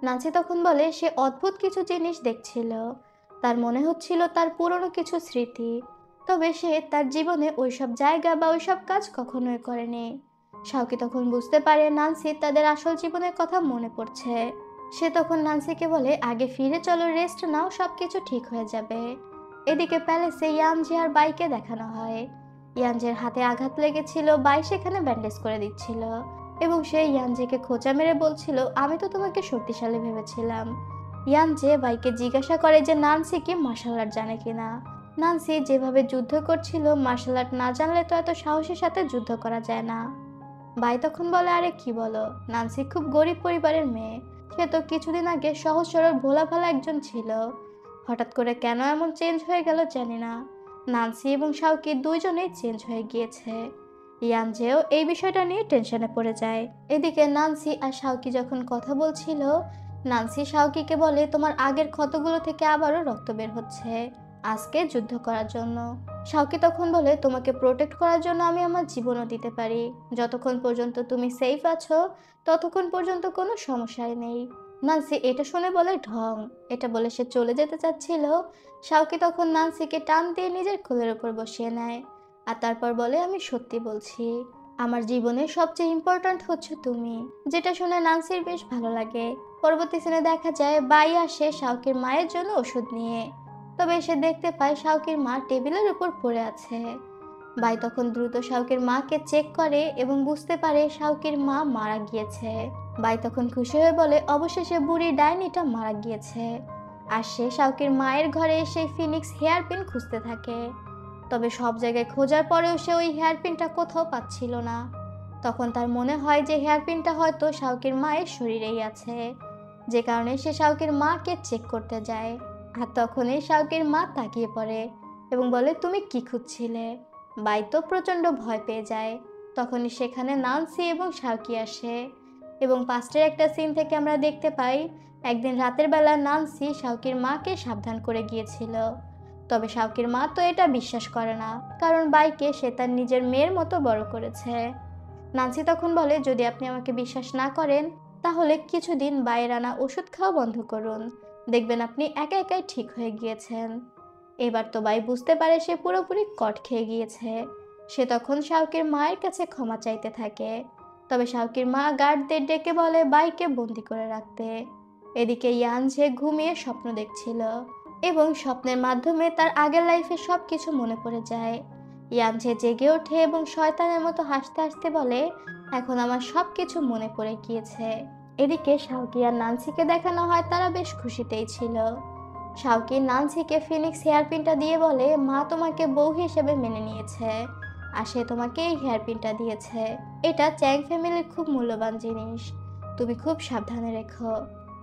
Speaker 1: নানসি তখন বলে সে অদ্ভুত কিছু জিনিস দেখছিল। তার মনে হচ্ছিল তার পুরনো কিছু স্মৃতি, তবে সে তার জীবনে ওইসব জায়গা বা ওইসব কাজ কখনোই করেনি। শাওকি তখন বুঝতে পারে নানসি তাদের আসল জীবনের কথা মনে পড়ছে। সে তখন নানসিকে বলে, আগে ফিরে চলো, রেস্ট নাও, সবকিছু ঠিক হয়ে যাবে। এদিকে প্যালেসে ইয়ানজে আর বাইকে দেখানো হয়। ইয়ানজের হাতে আঘাত লেগেছিল, বাই সেখানে ব্যান্ডেজ করে দিচ্ছিল এবং সে ইয়ানজেকে খোঁচা মেরে বলছিল, আমি তো তোমাকে শক্তিশালী ভেবেছিলাম। ইয়ানজে বাইকে জিজ্ঞাসা করে যে নানসি কি মার্শাল আর্ট জানে কিনা। নানসি যেভাবে যুদ্ধ করছিল, মার্শাল আর্ট না জানলে তো এত সাহসের সাথে যুদ্ধ করা যায় না। বাই তখন বলে, আরে কি বলো, নানসি খুব গরিব পরিবারের মেয়ে। সে তো কিছুদিন আগে সহজ সরল ভোলা ভালা একজন ছিল, হঠাৎ করে কেন এমন চেঞ্জ হয়ে গেল জানি না। নান্সি এবং শাওকি দুইজনেই চেঞ্জ হয়ে গিয়েছে। ইয়ানজেও এই বিষয়টা নিয়ে টেনশনে পড়ে যায়। এদিকে নান্সি আর শাওকি যখন কথা বলছিল, নান্সি শাওকিকে বলে, তোমার আগের ক্ষতগুলো থেকে আবারও রক্ত বের হচ্ছে, আজকে যুদ্ধ করার জন্য। শাওকি তখন বলে, তোমাকে প্রোটেক্ট করার জন্য আমি আমার জীবনও দিতে পারি, যতক্ষণ পর্যন্ত তুমি সেফ আছো ততক্ষণ পর্যন্ত কোনো সমস্যাই নেই। নান্সি এটা শুনে বলে, ঢং। এটা বলে সে চলে যেতে চাচ্ছিল। শাওকি তখন নান্সিকে টান দিয়ে নিজের কোলের উপর বসিয়ে নেয় আর তারপর বলে, আমি সত্যি বলছি, আমার জীবনের সবচেয়ে ইম্পর্ট্যান্ট হচ্ছে তুমি। যেটা শুনে নান্সির বেশ ভালো লাগে। পরবর্তী সিনে দেখা যায় বাই আসে শাওকির মায়ের জন্য ওষুধ নিয়ে। তবে এসে দেখতে পায় শাওকির মা টেবিলের উপর পড়ে আছে। বাই তখন দ্রুত শাওকির মাকে চেক করে এবং বুঝতে পারে শাওকির মা মারা গিয়েছে। বাই তখন খুশি হয়ে বলে, অবশেষে বুড়ি ডাইনিটা মারা গিয়েছে। আর সে শাওকির মায়ের ঘরে এসে ফিনিক্স হেয়ার পিন খুঁজতে থাকে। তবে সব জায়গায় খোঁজার পরেও সে ওই হেয়ার পিনটা কোথাও পাচ্ছিল না। তখন তার মনে হয় যে হেয়ার পিনটা হয়তো শাওকির মায়ের শরীরেই আছে, যে কারণে সে শাওকির মাকে চেক করতে যায়। আর তখনই শাওকির মা তাকিয়ে পড়ে এবং বলে, তুমি কি খুঁজছিলে? বাই তো প্রচণ্ড ভয় পেয়ে যায়। তখনই সেখানে নান্সি এবং শাওকি আসে এবং পাস্টের একটা সিন থেকে আমরা দেখতে পাই একদিন রাতের বেলা নান্সি শাওকির মাকে সাবধান করে গিয়েছিল। তবে শাওকির মা তো এটা বিশ্বাস করে না, কারণ বাইকে সে তার নিজের মেয়ের মতো বড় করেছে। নান্সি তখন বলে, যদি আপনি আমাকে বিশ্বাস না করেন তাহলে কিছুদিন বাইরে আনা ওষুধ খাওয়া বন্ধ করুন, দেখবেন আপনি একা একাই ঠিক হয়ে গিয়েছেন। এবার তো বাই বুঝতে পারে সে পুরোপুরি কট খেয়ে গিয়েছে। সে তখন শাওকির মায়ের কাছে ক্ষমা চাইতে থাকে। তবে শাওকির মা গার্ডদের ডেকে বলে বাইকে বন্দি করে রাখতে। এদিকে ইয়ানঝে ঘুমিয়ে স্বপ্ন দেখছিল এবং স্বপ্নের মাধ্যমে তার আগের লাইফে সব কিছু মনে পড়ে যায়। ইয়ানঝে জেগে ওঠে এবং শয়তানের মতো হাসতে হাসতে বলে, এখন আমার সব কিছু মনে পড়ে গিয়েছে। এদিকে শাওকি আর নান্সিকে দেখানো হয় তারা বেশ খুশিতেই ছিল। শাওকি নান্সিকে ফিনিক্স হেয়ারপিনটা দিয়ে বলে, মা তোমাকে বউ হিসেবে মেনে নিয়েছে আর সে তোমাকে এই হেয়ারপিনটা দিয়েছে। এটা চ্যাং ফ্যামিলির খুব মূল্যবান জিনিস, তুমি খুব সাবধানে রেখো।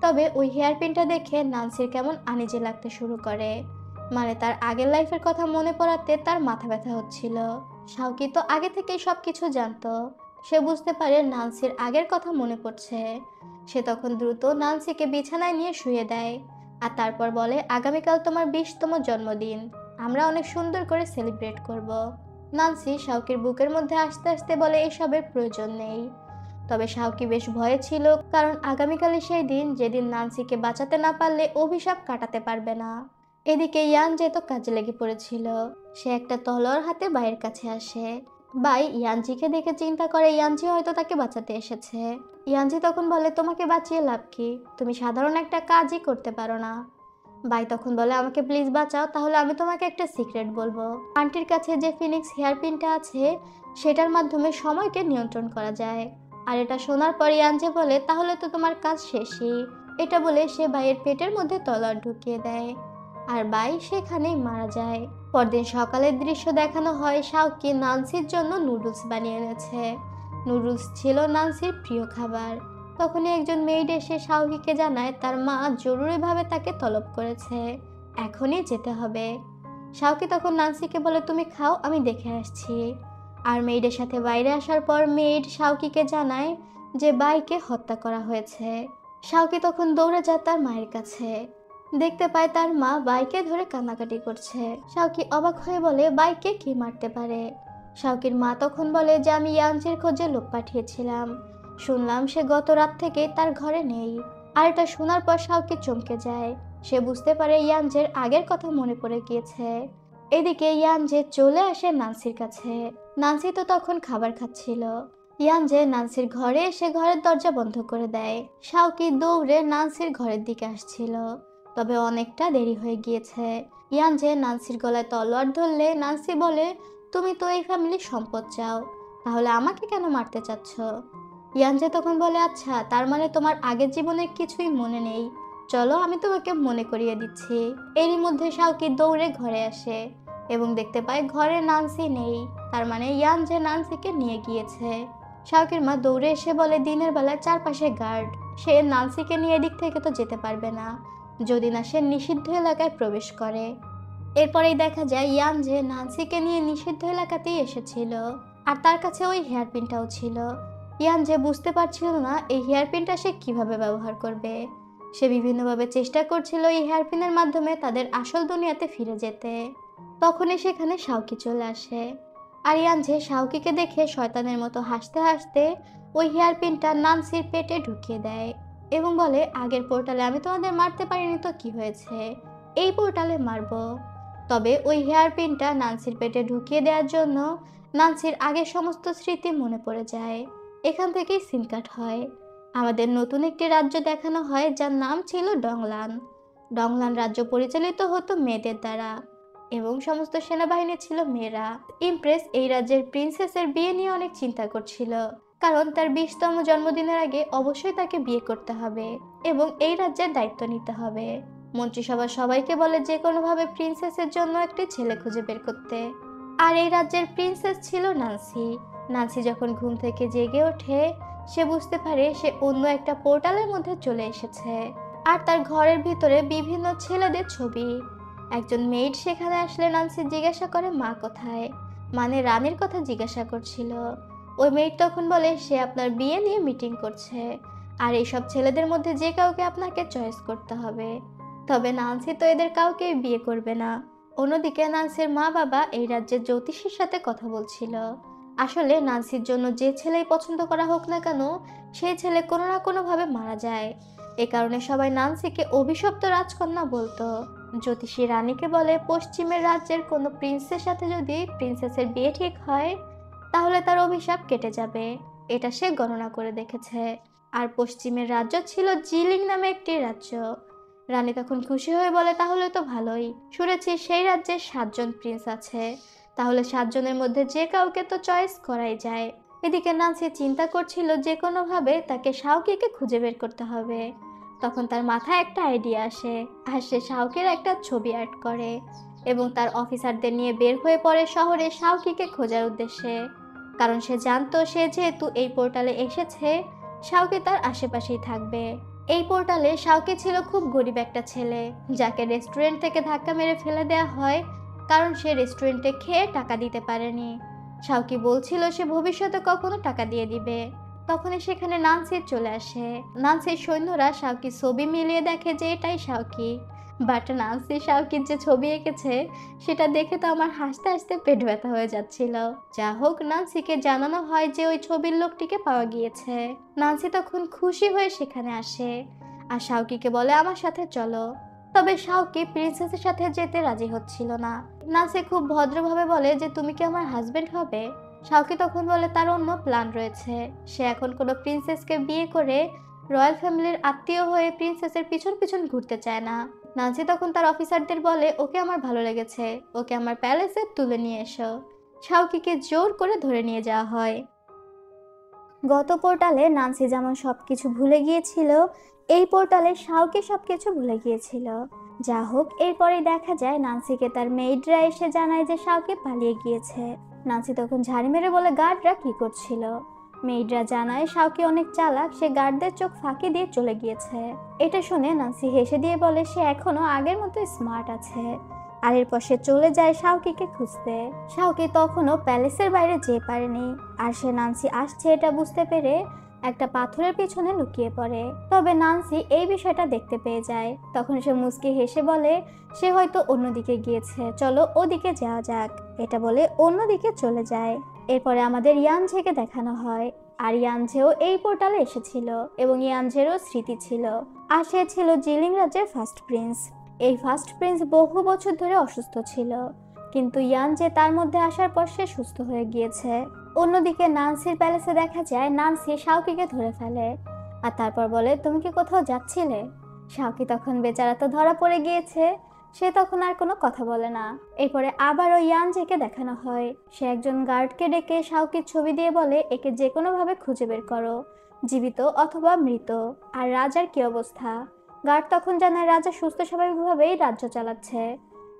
Speaker 1: তবে ওই হেয়ারপিনটা দেখে নান্সির কেমন আনিজি লাগতে শুরু করে, মানে তার আগের লাইফের কথা মনে পড়াতে তার মাথা ব্যথা হচ্ছিল। শাওকি তো আগে থেকেই সবকিছু জানতো। সে বুঝতে পারে নান্সির আগের কথা মনে পড়ছে। সে তখন দ্রুত নান্সিকে বিছানায় নিয়ে শুয়ে দেয় আর তারপর বলে, আগামীকাল তোমার 20তম জন্মদিন, আমরা অনেক সুন্দর করে সেলিব্রেট করব। নান্সি শাওকির বুকের মধ্যে আসতে আসতে বলে, এসবের প্রয়োজন নেই। তবে শাওকি বেশ ভয়ে ছিল, কারণ আগামীকালই সেই দিন যেদিন নান্সিকে বাঁচাতে না পারলে অভিশাপ কাটাতে পারবে না। এদিকে ইয়ান যেহেতু কাজে লেগে পড়েছিল, সে একটা তলোয়ার হাতে বাইয়ের কাছে আসে। বাই ইয়ানজিকে দেখে চিন্তা করে ইয়ানজি হয়তো তাকে বাঁচাতে এসেছে। ইয়ানজি তখন বলে, তোমাকে বাঁচিয়ে লাভ কি, তুমি সাধারণ একটা কাজই করতে পারো না। বাই তখন বলে, আমাকে প্লিজ বাঁচাও, তাহলে আমি তোমাকে একটা সিক্রেট বলবো। আন্টির কাছে যে ফিনিক্স হেয়ারপিনটা আছে সেটার মাধ্যমে সময়কে নিয়ন্ত্রণ করা যায়। আর এটা শোনার পর ইয়ানজি বলে, তাহলে তো তোমার কাজ শেষই। এটা বলে সে বাইয়ের পেটের মধ্যে তলোয়ার ঢুকিয়ে দেয় আর বাই সেখানেই মারা যায়। পরদিন সকালের দৃশ্য দেখানো হয়, শাওকি নান্সির জন্য নুডলস বানিয়ে এনেছে। নুডলস ছিল নান্সির প্রিয় খাবার। তখনই একজন মেইড এসে শাওকিকে জানায় তার মা জরুরিভাবে তাকে তলব করেছে, এখনই যেতে হবে। শাওকি তখন নান্সিকে বলে, তুমি খাও, আমি দেখে আসছি। আর মেইডের সাথে বাইরে আসার পর মেইড শাওকিকে জানায় যে বাইকে হত্যা করা হয়েছে। শাওকি তখন দৌড়ে যায় তার মায়ের কাছে। দেখতে পায় তার মা বাইকে ধরে কান্নাকাটি করছে। শাওকি অবাক হয়ে বলে, বাইকে কে মারতে পারে? শাওকির মা তখন বলে যে আমি ইয়ানজির খোঁজে লোক পাঠিয়েছিলাম, শুনলাম সে গত রাত থেকে তার ঘরে নেই। আর এটা শোনার পর শাওকি চমকে যায়। সে বুঝতে পারে ইয়ানজের আগের কথা মনে পড়ে গিয়েছে। এদিকে ইয়ানজে চলে আসে নান্সির কাছে। নান্সি তো তখন খাবার খাচ্ছিল। ইয়ানজে নান্সির ঘরে এসে ঘরের দরজা বন্ধ করে দেয়। শাওকি দৌড়ে নান্সির ঘরের দিকে আসছিল, তবে অনেকটা দেরি হয়ে গিয়েছে। ইয়ানজে নান্সির গলায় তলোয়ার ধরলে নান্সি বলে, তুমি তো এই ফ্যামিলির সম্পদ চাও, তাহলে আমাকে কেন মারতে চাচ্ছ? ইয়ানজে তখন বলে, আচ্ছা তার মানে তোমার আগের জীবনের কিছুই মনে নেই, চলো আমি তোমাকে মনে করিয়ে দিচ্ছি। এরই মধ্যে শাওকি দৌড়ে ঘরে আসে এবং দেখতে পায় ঘরে নান্সি নেই, তার মানে ইয়ানজে নান্সিকে নিয়ে গিয়েছে। শাওকির মা দৌড়ে এসে বলে, দিনের বেলায় চারপাশে গার্ড, সে নান্সিকে নিয়ে এদিক থেকে তো যেতে পারবে না যদি না সে নিষিদ্ধ এলাকায় প্রবেশ করে। এরপরেই দেখা যায় ইয়ানজে নান্সিকে নিয়ে নিষিদ্ধ এলাকাতেই এসেছিল, আর তার কাছে ওই হেয়ারপিনটাও ছিল। ইয়ানজে বুঝতে পারছিল না এই হেয়ারপিনটা সে কিভাবে ব্যবহার করবে। সে বিভিন্নভাবে চেষ্টা করছিল এই হেয়ারপিনের মাধ্যমে তাদের আসল দুনিয়াতে ফিরে যেতে। তখনই সেখানে শাওকি চলে আসে, আর ইয়ানজে শাওকিকে দেখে শয়তানের মতো হাসতে হাসতে ওই হেয়ারপিনটা নান্সির পেটে ঢুকিয়ে দেয় এবং বলে, আগের পোর্টালে আমি তোমাদের মারতে পারিনি তো কি হয়েছে, এই পোর্টালে মারবো। তবে ওই হেয়ারপিনটা নান্সির পেটে ঢুকিয়ে দেওয়ার জন্য নান্সির আগের সমস্ত স্মৃতি মনে পড়ে যায়। এখান থেকেই সিন কাট হয়। আমাদের নতুন একটি রাজ্য দেখানো হয় যার নাম ছিল ডংলান। ডংলান রাজ্য পরিচালিত হতো মেয়েদের দ্বারা এবং সমস্ত সেনাবাহিনী ছিল মেয়েরা। ইমপ্রেস এই রাজ্যের প্রিন্সেসের বিয়ে নিয়ে অনেক চিন্তা করছিল, কারণ তার 20তম জন্মদিনের আগে অবশ্যই তাকে বিয়ে করতে হবে এবং এই রাজ্যের দায়িত্ব নিতে হবে। মন্ত্রিসভা সবাইকে বলে যে কোনোভাবে প্রিন্সেসের জন্য একটি ছেলে খুঁজে বের করতে। আর এই রাজ্যের প্রিন্সেস ছিল নান্সি। নান্সি যখন ঘুম থেকে জেগে ওঠে, সে বুঝতে পারে সে অন্য একটা পোর্টালের মধ্যে চলে এসেছে, আর তার ঘরের ভিতরে বিভিন্ন ছেলেদের ছবি। একজন মেইড সেখানে আসলে নান্সি জিজ্ঞাসা করে মা কোথায়, মানে রানীর কথা জিজ্ঞাসা করছিল। ওই মেইড তখন বলে সে আপনার বিয়ে নিয়ে মিটিং করছে, আর এইসব ছেলেদের মধ্যে যে কাউকে আপনাকে চয়েস করতে হবে। তবে নান্সি তো এদের কাউকে বিয়ে করবে না। অন্যদিকে নান্সির মা বাবা এই রাজ্যের জ্যোতিষীর সাথে কথা বলছিল। আসলে নান্সির জন্য যে ছেলেই পছন্দ করা হোক না কেন, সেই ছেলে কোনো না কোনোভাবে মারা যায়। এ কারণে সবাই নান্সিকে অভিশপ্ত রাজকন্যা বলতো। জ্যোতিষী রানীকে বলে পশ্চিমের রাজ্যের কোনো প্রিন্সের সাথে যদি প্রিন্সেসের বিয়ে ঠিক হয় তাহলে তার অভিশাপ কেটে যাবে। এটা সে গণনা করে দেখেছে। আর পশ্চিমের রাজ্য ছিল জিলিং নামে একটি রাজ্য। রানী তখন খুশি হয়ে বলে, তাহলে তো ভালোই, শুনেছি সেই রাজ্যে 7জন প্রিন্স আছে, তাহলে 7জনের মধ্যে যে কাউকে তো চয়েস করাই যায়। এদিকে নান্সি চিন্তা করছিল যে কোনোভাবে তাকে শাওকিকে খুঁজে বের করতে হবে। তখন তার মাথায় একটা আইডিয়া আসে, আর সে শাওকির একটা ছবি আর্ট করে এবং তার অফিসারদের নিয়ে বের হয়ে পড়ে শহরে শাওকিকে খোঁজার উদ্দেশ্যে। কারণ সে জানতো সে যেহেতু এই পোর্টালে এসেছে, শাওকি তার আশেপাশেই থাকবে। এই পোর্টালে শাওকি ছিল খুব গরিব একটা ছেলে, যাকে রেস্টুরেন্ট থেকে ধাক্কা মেরে ফেলে দেওয়া হয় কারণ সে রেস্টুরেন্টে খেয়ে টাকা দিতে পারেনি। শাওকি বলছিল সে ভবিষ্যতে কখনো টাকা দিয়ে দিবে। তখনই সেখানে নান্সি চলে আসে। নান্সির সৈন্যরা শাওকির ছবি মিলিয়ে দেখে যে এটাই শাওকি, বাট নান্সি শাওকির যে ছবি এঁকেছে সেটা দেখে তো আমার হাসতে হাসতে পেট ব্যথা হয়ে যাচ্ছিল। যা হোক, নান্সিকে জানানো হয় যে ওই ছবির লোকটিকে পাওয়া গিয়েছে। নান্সি তখন খুশি হয়ে সেখানে আসে আর শাওকিকে বলে আমার সাথে চলো। তবে শাওকি প্রিন্সেসের সাথে যেতে রাজি হচ্ছিল না। নান্সি খুব ভদ্রভাবে বলে যে তুমি কি আমার হাজবেন্ড হবে। শাওকি তখন বলে তার অন্য প্ল্যান রয়েছে, সে এখন কোনো প্রিন্সেসকে বিয়ে করে রয়্যাল ফ্যামিলির আত্মীয় হয়ে প্রিন্সেসের পিছন পিছন ঘুরতে চায় না। নান্সি তখন তার অফিসারদের বলে ওকে আমার ভালো লেগেছে, ওকে আমার প্যালেসে তুলে নিয়ে এসো। শাওকিকে জোর করে ধরে নিয়ে যাওয়া হয়। গত পোর্টালে নান্সি যেমন সবকিছু ভুলে গিয়েছিল, এই পোর্টালে শাওকি সবকিছু ভুলে গিয়েছিল। যা হোক, এরপরে দেখা যায় নান্সিকে তার মেইডরা এসে জানায় যে শাওকি পালিয়ে গিয়েছে। নান্সি তখন ঝাড়ি মেরে বলে গার্ডরা কি করছিল। মেইডরা জানায় শাওকি অনেক চালাক, সে গার্ডদের চোখ ফাঁকি দিয়ে চলে গিয়েছে। এটা শুনে নান্সি হেসে দিয়ে বলে সে এখনো আগের মতো স্মার্ট আছে। আর এরপর সে চলে যায় শাওকিকে খুঁজতে। শাওকি তখনও প্যালেসের বাইরে যেতে পারেনি, আর সে নান্সি আসছে এটা বুঝতে পেরে একটা পাথরের পিছনে লুকিয়ে পড়ে। তবে নান্সি এই বিষয়টা দেখতে পেয়ে যায়। তখন সে মুচকি হেসে বলে সে হয়তো অন্যদিকে গিয়েছে, চলো ওদিকে যাওয়া যাক। এটা বলে অন্যদিকে চলে যায়। এরপরে আমাদের ইয়ানঝেকে দেখানো হয়, আর ইয়ানঝেও এই পোর্টালে এসেছিল এবং ইয়ানঝেরও স্মৃতি ছিল। আর সে ছিল জিলিং রাজ্যের ফার্স্ট প্রিন্স। এই ফার্স্ট প্রিন্স বহু বছর ধরে অসুস্থ ছিল, কিন্তু ইয়ানঝে তার মধ্যে আসার পর সে সুস্থ হয়ে গিয়েছে। অন্যদিকে নান্সির প্যালেসে দেখা যায় নান্সি শাওকিকে ধরে ফেলে আর তারপর বলে তুমি কি কোথাও যাচ্ছিলে। শাওকি তখন বেচারা তো ধরা পড়ে গিয়েছে, সে তখন আর কোনো কথা বলে না। এরপরে আবারও ইয়ানঝেকে দেখানো হয়, সে একজন গার্ডকে ডেকে শাওকির ছবি দিয়ে বলে একে যে কোনোভাবে খুঁজে বের করো, জীবিত অথবা মৃত। আর রাজার কি অবস্থা। গার্ড তখন জানায় রাজা সুস্থ স্বাভাবিকভাবেই রাজ্য চালাচ্ছে।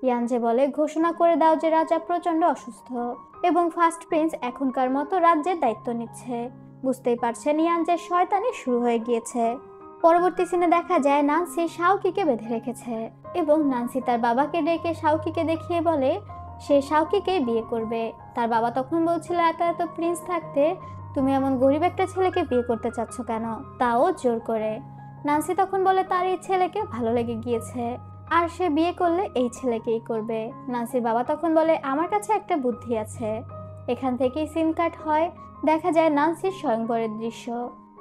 Speaker 1: ইয়ানঝে বলে ঘোষণা করে দাও যে রাজা প্রচন্ড অসুস্থ এবং ফার্স্ট প্রিন্স এখনকার মতো রাজ্যের দায়িত্ব নিচ্ছে। বুঝতেই পারছেন ইয়ানঝের শয়তানি শুরু হয়ে গিয়েছে। পরবর্তী সিনে দেখা যায় নান্সি শাওকিকে বেঁধে রেখেছে এবং নান্সি তার বাবাকে ডেকে শাওকিকে দেখিয়ে বলে সে শাওকিকে বিয়ে করবে। তার বাবা তখন বলছিল এত এত প্রিন্স থাকতে তুমি এমন গরিব একটা ছেলেকে বিয়ে করতে চাচ্ছ কেন, তাও জোর করে। নান্সি তখন বলে তার এই ছেলেকে ভালো লেগে গিয়েছে আর সে বিয়ে করলে এই ছেলেকেই করবে। নান্সির বাবা তখন বলে আমার কাছে একটা বুদ্ধি আছে। এখান থেকেই সিন কাট হয়। দেখা যায় নান্সির স্বয়ংবরের দৃশ্য।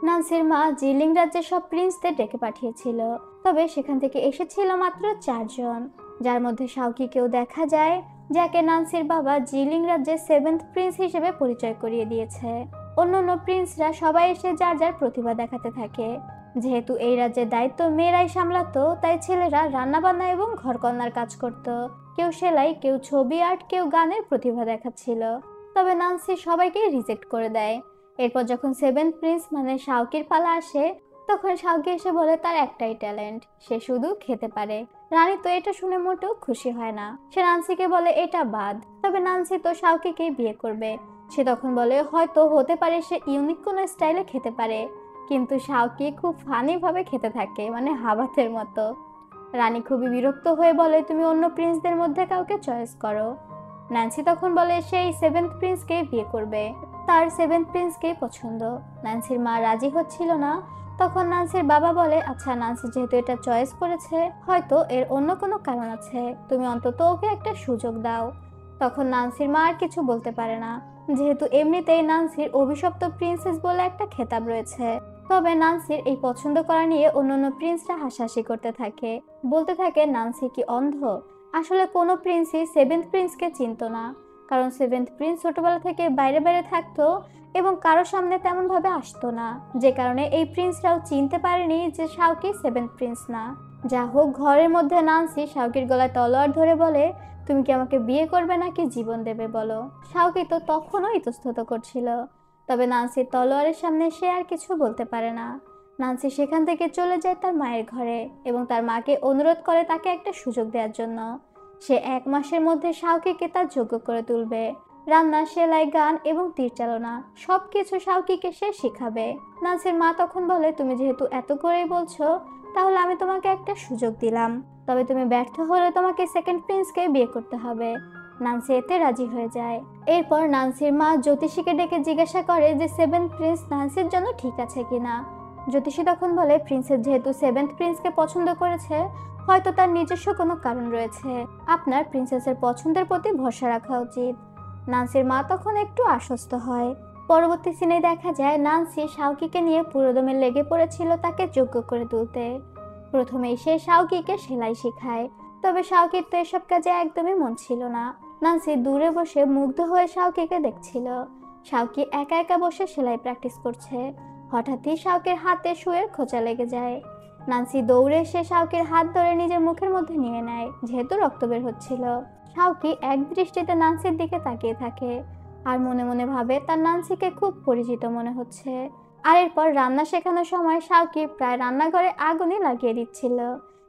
Speaker 1: নান্সির মা জিলিং রাজ্যের সব প্রিন্সদের ডেকে পাঠিয়েছিল, তবে সেখান থেকে এসেছিল মাত্র 4 জন, যার মধ্যে শাওকিকেও দেখা যায়, যাকে নান্সির বাবা জিলিং রাজ্যের 7th প্রিন্স হিসেবে পরিচয় করিয়ে দিয়েছে। অন্যান্য প্রিন্সরা সবাই এসে যার যার প্রতিভা দেখাতে থাকে। যেহেতু এই রাজ্যের দায়িত্ব মেয়েরাই সামলাতো, তাই ছেলেরা রান্নাবান্না এবং ঘরকন্নার কাজ করত। কেউ সেলাই, কেউ ছবি আর্ট, কেউ গানের প্রতিভা দেখাচ্ছিল। তবে নান্সি সবাইকে রিজেক্ট করে দেয়। এরপর যখন 7th প্রিন্স মানে শাওকির পালা আসে, তখন শাওকি এসে বলে তার একটাই ট্যালেন্ট, সে শুধু খেতে পারে। রানী তো এটা শুনে মোটেও খুশি হয় না। সে নান্সিকে বলে এটা বাদ। তবে নান্সি তো শাওকিকেই বিয়ে করবে। সে তখন বলে হয়তো হতে পারে সে ইউনিক কোনো স্টাইলে খেতে পারে, কিন্তু শাওকি খুব ফানি ভাবে খেতে থাকে, মানে হাবাতের মতো। রানী খুবই বিরক্ত হয়ে বলে তুমি অন্য প্রিন্সদের মধ্যে কাউকে চয়েস করো। নান্সি তখন বলে সেই 7th প্রিন্সকে বিয়ে করবে, তার 7th প্রিন্সকেই পছন্দ। নান্সির মা রাজি হচ্ছিল না। তখন নান্সির বাবা বলে আচ্ছা নান্সি যেহেতু এটা চয়েস করেছে, হয়তো এর অন্য কোনো কারণ আছে, তুমি অন্তত ওকে একটা সুযোগ দাও। তখন নান্সির মা আর কিছু বলতে পারে না, যেহেতু এমনিতেই নান্সির অভিশপ্ত প্রিন্সেস বলে একটা খেতাব রয়েছে। তবে নান্সির এই পছন্দ করা নিয়ে অন্যান্য প্রিন্সরা হাসাহাসি করতে থাকে, বলতে থাকে নান্সি কি অন্ধ? আসলে কোনো প্রিন্সই 7th প্রিন্সকে চিনত না, কারণ 7th প্রিন্স ছোটবেলা থেকে বাইরে বাইরে থাকতো এবং কারো সামনে তেমন ভাবে আসতো না, যে কারণে এই প্রিন্সরাও চিনতে পারেনি যে শাওকি 7th প্রিন্স না। যা হোক, ঘরের মধ্যে নান্সি শাওকির গলায় তলোয়ার ধরে বলে তুমি কি আমাকে বিয়ে করবে নাকি জীবন দেবে বলো। শাওকি তো তখনও ইতস্তত করছিল, তবে নান্সির তলোয়ারের সামনে সে আর কিছু বলতে পারে না। নান্সি সেখান থেকে চলে যায় তার মায়ের ঘরে এবং তার মাকে অনুরোধ করে তাকে একটা সুযোগ দেওয়ার জন্য। সে 1 মাসের মধ্যে শাওকিকে তার যোগ্য করে তুলবে। রান্না, সেলাই, গান এবং তীর চালনা সবকিছু শাওকিকে সে শিখাবে। নান্সির মা তখন বলে তুমি যেহেতু এত করেই বলছো, তাহলে আমি তোমাকে একটা সুযোগ দিলাম, তবে তুমি ব্যর্থ হলে তোমাকে 2nd প্রিন্সকে বিয়ে করতে হবে। নান্সি এতে রাজি হয়ে যায়। এরপর নান্সির মা জ্যোতিষীকে ডেকে জিজ্ঞাসা করে যে 7th প্রিন্স নান্সির জন্য ঠিক আছে কিনা। জ্যোতিষী তখন বলে প্রিন্সেস যেহেতু 7th প্রিন্সকে পছন্দ করেছে, হয়তো তার নিজস্ব কোনো কারণ রয়েছে, আপনার প্রিন্সেসের পছন্দের প্রতি ভরসা রাখা উচিত। নান্সির মা তখন একটু আশ্বস্ত হয়। পরবর্তী সিনে দেখা যায় নান্সি শাওকিকে নিয়ে পুরোদমে লেগে পড়েছিল তাকে যোগ্য করে তুলতে। প্রথমেই সে শাওকিকে সেলাই শেখায়, তবে শাওকির তো এসব কাজে একদমই মন ছিল না। নান্সি দূরে বসে মুগ্ধ হয়ে শাওকিকে দেখছিল। শাওকি একা একা বসে সেলাই প্র্যাকটিস করছে। হঠাৎই শাওকির হাতে সুইয়ের খোঁচা লেগে যায়। নান্সি দৌড়ে এসে শাওকির হাত ধরে নিজের মুখের মধ্যে নিয়ে নেয়, যেহেতু রক্ত বের হচ্ছিল। শাওকি এক দৃষ্টিতে নান্সির দিকে তাকিয়ে থাকে আর মনে মনে ভাবে তার নান্সিকে খুব পরিচিত মনে হচ্ছে। আর এরপর রান্না শেখানোর সময় শাওকি প্রায় রান্নাঘরে আগুনই লাগিয়ে দিচ্ছিল।